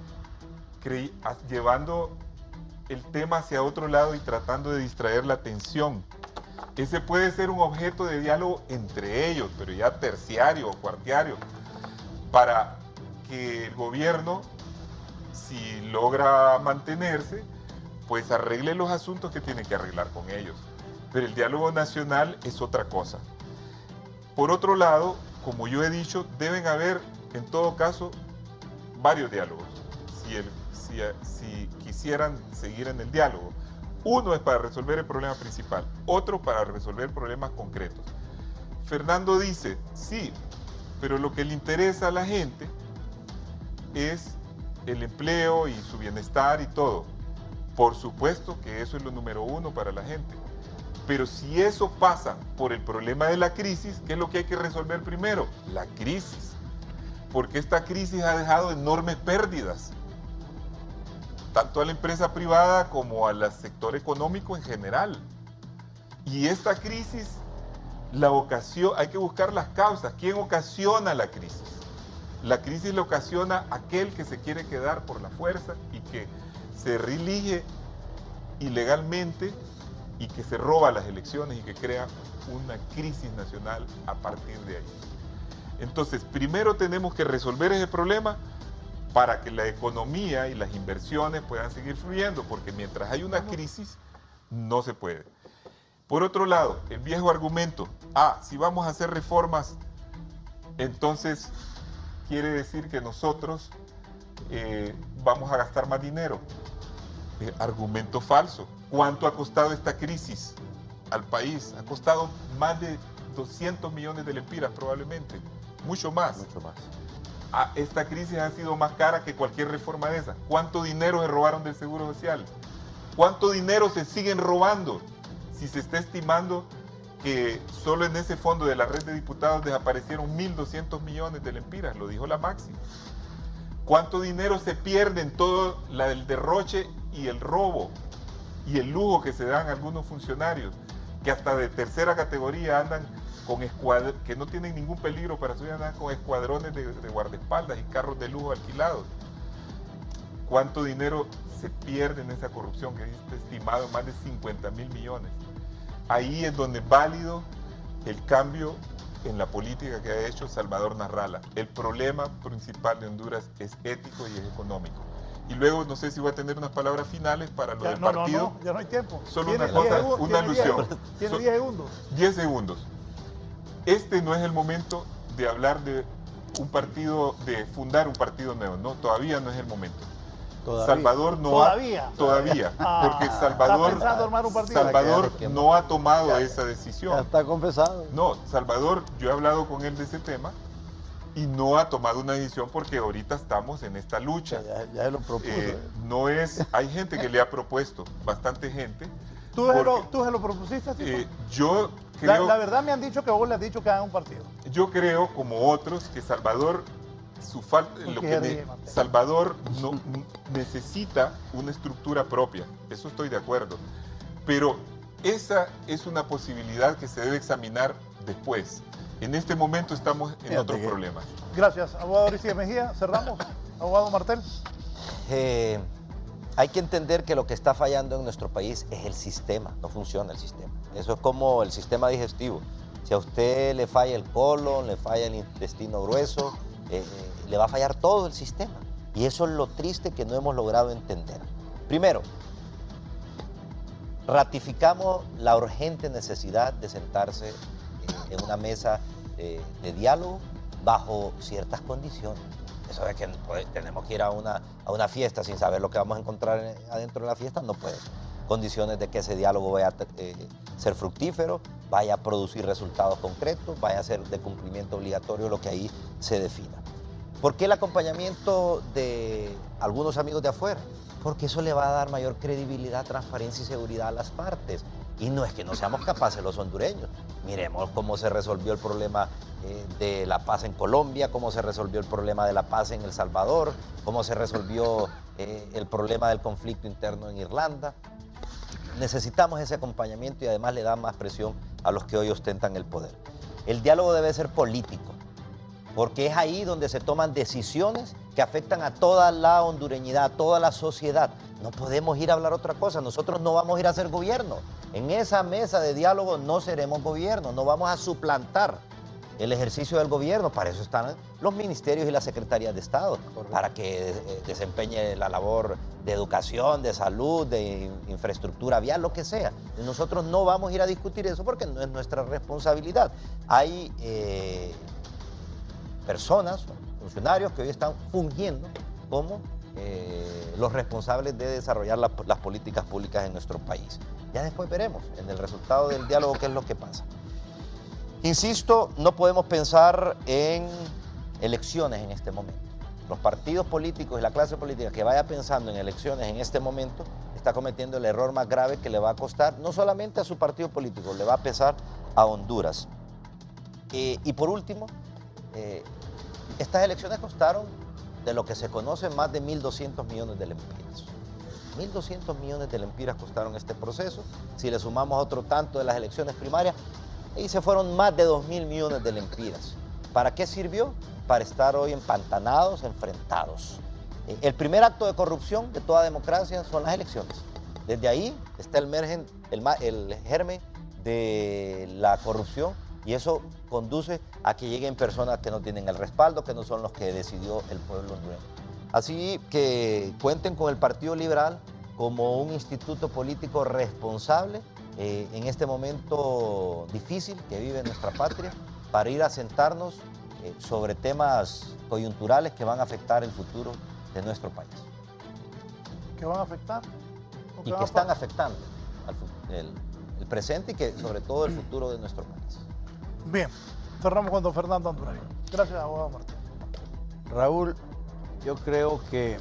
S6: llevando el tema hacia otro lado y tratando de distraer la atención. Ese puede ser un objeto de diálogo entre ellos, pero ya terciario o cuartiario, para que el gobierno, si logra mantenerse, pues arregle los asuntos que tiene que arreglar con ellos. Pero el diálogo nacional es otra cosa. Por otro lado, como yo he dicho, deben haber, en todo caso, varios diálogos, si quisieran seguir en el diálogo. Uno es para resolver el problema principal, otro para resolver problemas concretos. Fernando dice, sí, pero lo que le interesa a la gente es el empleo y su bienestar y todo. Por supuesto que eso es lo número uno para la gente. Pero si eso pasa por el problema de la crisis, ¿qué es lo que hay que resolver primero? La crisis. Porque esta crisis ha dejado enormes pérdidas, tanto a la empresa privada como al sector económico en general. Y esta crisis, hay que buscar las causas. ¿Quién ocasiona la crisis? La crisis la ocasiona aquel que se quiere quedar por la fuerza y que se reelige ilegalmente y que se roba las elecciones y que crea una crisis nacional a partir de ahí. Entonces, primero tenemos que resolver ese problema para que la economía y las inversiones puedan seguir fluyendo, porque mientras hay una crisis, no se puede. Por otro lado, el viejo argumento, si vamos a hacer reformas, entonces quiere decir que nosotros vamos a gastar más dinero. Argumento falso. ¿Cuánto ha costado esta crisis al país? Ha costado más de 200 millones de lempiras probablemente, mucho más.
S5: Mucho más.
S6: Esta crisis ha sido más cara que cualquier reforma de esa. ¿Cuánto dinero se robaron del Seguro Social? ¿Cuánto dinero se siguen robando? Si se está estimando que solo en ese fondo de la red de diputados desaparecieron 1.200 millones de lempiras, lo dijo la Maxi. ¿Cuánto dinero se pierde en todo el derroche y el robo y el lujo que se dan algunos funcionarios que hasta de tercera categoría andan con que no tienen ningún peligro para su vida, andan con escuadrones de guardaespaldas y carros de lujo alquilados? ¿Cuánto dinero se pierde en esa corrupción que está estimado en más de 50.000 millones? Ahí es donde es válido el cambio en la política que ha hecho Salvador Narrala. El problema principal de Honduras es ético y es económico. Y luego, no sé si voy a tener unas palabras finales para lo del partido.
S3: No, ya no hay tiempo.
S6: Solo una cosa, una alusión.
S3: Tiene 10 segundos.
S6: 10 segundos. Este no es el momento de hablar de un partido, de fundar un partido nuevo. No, todavía no es el momento.
S4: Todavía.
S6: Salvador no
S3: Todavía.
S6: porque Salvador,
S3: ¿está pensando armar un partido?
S6: Salvador no ha tomado esa decisión.
S4: Ya está confesado.
S6: No, Salvador, yo he hablado con él de ese tema y no ha tomado una decisión porque ahorita estamos en esta lucha.
S4: Ya se lo propuso.
S6: No es, hay gente que le ha propuesto, bastante gente.
S3: ¿Tú se lo propusiste, Tito?
S6: Yo creo,
S3: la verdad me han dicho que vos le has dicho que hagan un partido.
S6: yo creo, como otros, que Salvador, Salvador no, necesita una estructura propia, eso estoy de acuerdo, pero esa es una posibilidad que se debe examinar después. En este momento estamos en otros problemas.
S3: Gracias, abogado Aristides Mejía. Cerramos. Abogado Martel.
S5: Hay que entender que lo que está fallando en nuestro país es el sistema, no funciona el sistema. Eso es como el sistema digestivo. Si a usted le falla el colon, le falla el intestino grueso, le va a fallar todo el sistema. Y eso es lo triste que no hemos logrado entender. Primero, ratificamos la urgente necesidad de sentarse en una mesa de diálogo bajo ciertas condiciones. Eso de que tenemos que ir a una fiesta sin saber lo que vamos a encontrar adentro de la fiesta, no puede ser. Condiciones de que ese diálogo vaya a ser fructífero, vaya a producir resultados concretos, vaya a ser de cumplimiento obligatorio lo que ahí se defina. ¿Por qué el acompañamiento de algunos amigos de afuera? Porque eso le va a dar mayor credibilidad, transparencia y seguridad a las partes. Y no es que no seamos capaces los hondureños. Miremos cómo se resolvió el problema de la paz en Colombia, cómo se resolvió el problema de la paz en El Salvador, cómo se resolvió el problema del conflicto interno en Irlanda. Necesitamos ese acompañamiento y además le da más presión a los que hoy ostentan el poder. El diálogo debe ser político, porque es ahí donde se toman decisiones que afectan a toda la hondureñidad, a toda la sociedad. No podemos ir a hablar otra cosa, nosotros no vamos a ir a hacer gobierno. En esa mesa de diálogo no seremos gobierno, no vamos a suplantar el ejercicio del gobierno. Para eso están los ministerios y las secretarías de Estado, para que desempeñe la labor de educación, de salud, de infraestructura vial, lo que sea. Nosotros no vamos a ir a discutir eso porque no es nuestra responsabilidad. Hay personas, funcionarios que hoy están fungiendo como los responsables de desarrollar las políticas públicas en nuestro país. Ya después veremos en el resultado del diálogo qué es lo que pasa. Insisto, no podemos pensar en elecciones en este momento. Los partidos políticos y la clase política que vaya pensando en elecciones en este momento está cometiendo el error más grave que le va a costar no solamente a su partido político, le va a pesar a Honduras. Y por último, estas elecciones costaron de lo que se conoce más de 1.200 millones de lempiras. 1.200 millones de lempiras costaron este proceso. Si le sumamos otro tanto de las elecciones primarias, ahí se fueron más de 2.000 millones de lempiras. ¿Para qué sirvió? Para estar hoy empantanados, enfrentados. El primer acto de corrupción de toda democracia son las elecciones. Desde ahí está el germen de la corrupción y eso conduce a que lleguen personas que no tienen el respaldo, que no son los que decidió el pueblo hondureño. Así que cuenten con el Partido Liberal como un instituto político responsable en este momento difícil que vive nuestra patria, para ir a sentarnos sobre temas coyunturales que van a afectar el futuro de nuestro país.
S3: ¿Qué van a afectar?
S5: Y que están afectando el presente y que sobre todo el futuro de nuestro país.
S3: Bien, cerramos con don Fernando Anduray. Gracias, abogado Martín.
S4: Raúl, yo creo que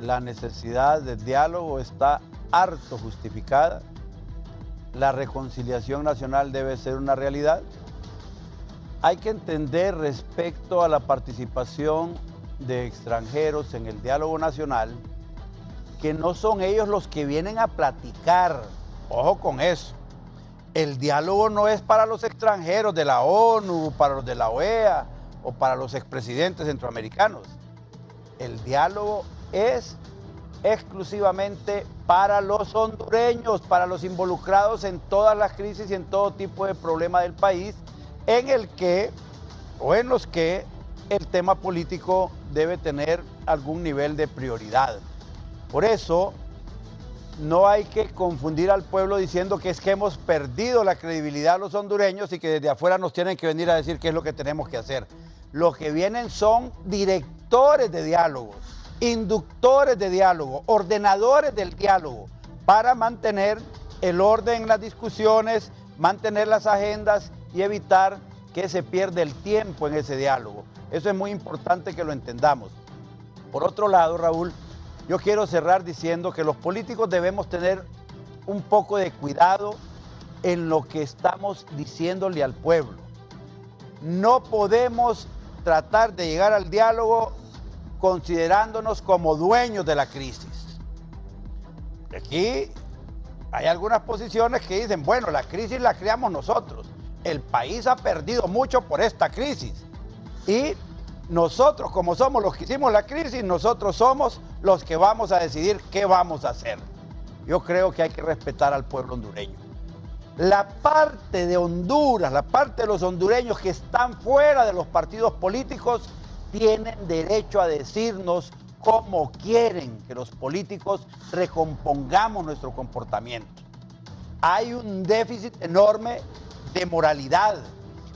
S4: la necesidad de diálogo está harto justificada. La reconciliación nacional debe ser una realidad. Hay que entender respecto a la participación de extranjeros en el diálogo nacional que no son ellos los que vienen a platicar. Ojo con eso. El diálogo no es para los extranjeros de la ONU, para los de la OEA o para los expresidentes centroamericanos. El diálogo es exclusivamente para los hondureños, para los involucrados en todas las crisis y en todo tipo de problema del país, en el que o en los que el tema político debe tener algún nivel de prioridad. Por eso no hay que confundir al pueblo diciendo que es que hemos perdido la credibilidad los hondureños y que desde afuera nos tienen que venir a decir qué es lo que tenemos que hacer. Los que vienen son directores de diálogos, inductores de diálogo, ordenadores del diálogo, para mantener el orden en las discusiones, mantener las agendas y evitar que se pierda el tiempo en ese diálogo. Eso es muy importante que lo entendamos. Por otro lado, Raúl, yo quiero cerrar diciendo que los políticos debemos tener un poco de cuidado en lo que estamos diciéndole al pueblo. No podemos tratar de llegar al diálogo considerándonos como dueños de la crisis. Aquí hay algunas posiciones que dicen, bueno, la crisis la creamos nosotros. El país ha perdido mucho por esta crisis. Y nosotros, como somos los que hicimos la crisis, nosotros somos los que vamos a decidir qué vamos a hacer. Yo creo que hay que respetar al pueblo hondureño. La parte de Honduras, la parte de los hondureños que están fuera de los partidos políticos, tienen derecho a decirnos cómo quieren que los políticos recompongamos nuestro comportamiento. Hay un déficit enorme de moralidad,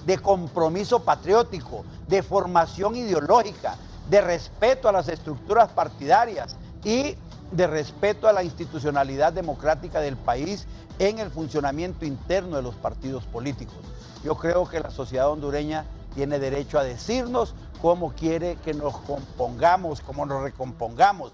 S4: de compromiso patriótico, de formación ideológica, de respeto a las estructuras partidarias y de respeto a la institucionalidad democrática del país en el funcionamiento interno de los partidos políticos. Yo creo que la sociedad hondureña tiene derecho a decirnos cómo quiere que nos compongamos, cómo nos recompongamos.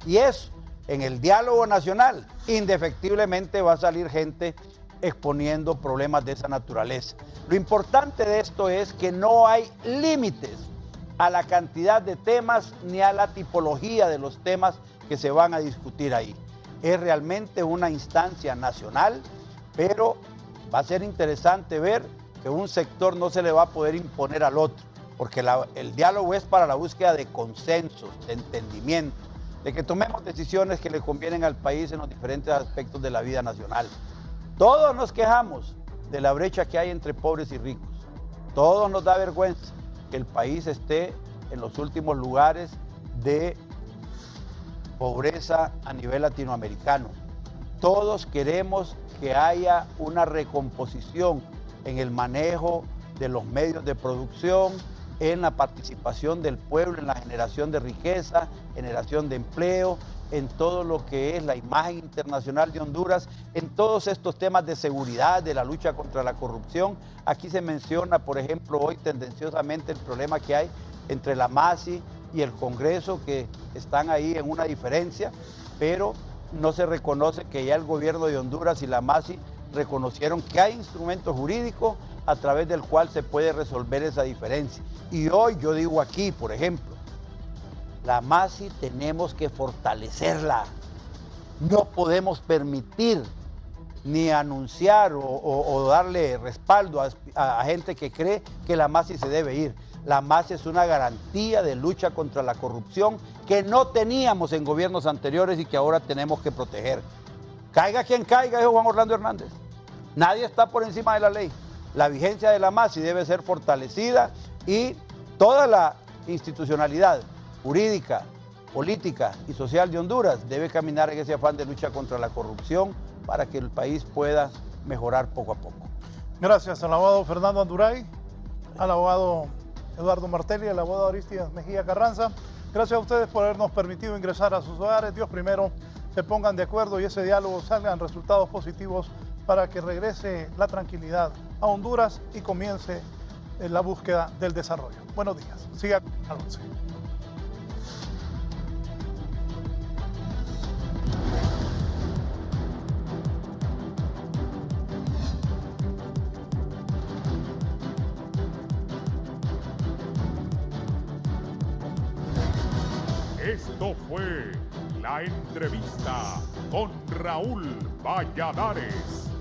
S4: Y eso, en el diálogo nacional, indefectiblemente va a salir gente exponiendo problemas de esa naturaleza. Lo importante de esto es que no hay límites a la cantidad de temas ni a la tipología de los temas que se van a discutir ahí. Es realmente una instancia nacional, pero va a ser interesante ver que un sector no se le va a poder imponer al otro, porque el diálogo es para la búsqueda de consensos, de entendimiento, de que tomemos decisiones que le convienen al país en los diferentes aspectos de la vida nacional. Todos nos quejamos de la brecha que hay entre pobres y ricos. Todos nos da vergüenza que el país esté en los últimos lugares de pobreza a nivel latinoamericano. Todos queremos que haya una recomposición en el manejo de los medios de producción, en la participación del pueblo, en la generación de riqueza, generación de empleo, en todo lo que es la imagen internacional de Honduras, en todos estos temas de seguridad, de la lucha contra la corrupción. Aquí se menciona, por ejemplo, hoy tendenciosamente el problema que hay entre la MASI y el Congreso, que están ahí en una diferencia, pero no se reconoce que ya el gobierno de Honduras y la MASI reconocieron que hay instrumentos jurídicos a través del cual se puede resolver esa diferencia. Y hoy yo digo aquí, por ejemplo, la MASI tenemos que fortalecerla. No podemos permitir ni anunciar o darle respaldo a gente que cree que la MASI se debe ir. La MASI es una garantía de lucha contra la corrupción que no teníamos en gobiernos anteriores y que ahora tenemos que proteger. Caiga quien caiga, dijo Juan Orlando Hernández. Nadie está por encima de la ley. La vigencia de la MASI debe ser fortalecida y toda la institucionalidad jurídica, política y social de Honduras debe caminar en ese afán de lucha contra la corrupción para que el país pueda mejorar poco a poco.
S3: Gracias al abogado Fernando Anduray. al abogado Eduardo Martel y al abogado Aristides Mejía Carranza. Gracias a ustedes por habernos permitido ingresar a sus hogares. Dios primero se pongan de acuerdo y ese diálogo salgan resultados positivos para que regrese la tranquilidad a Honduras y comience la búsqueda del desarrollo. Buenos días. Siga con Canal 11.
S1: Esto fue La Entrevista con Raúl Valladares.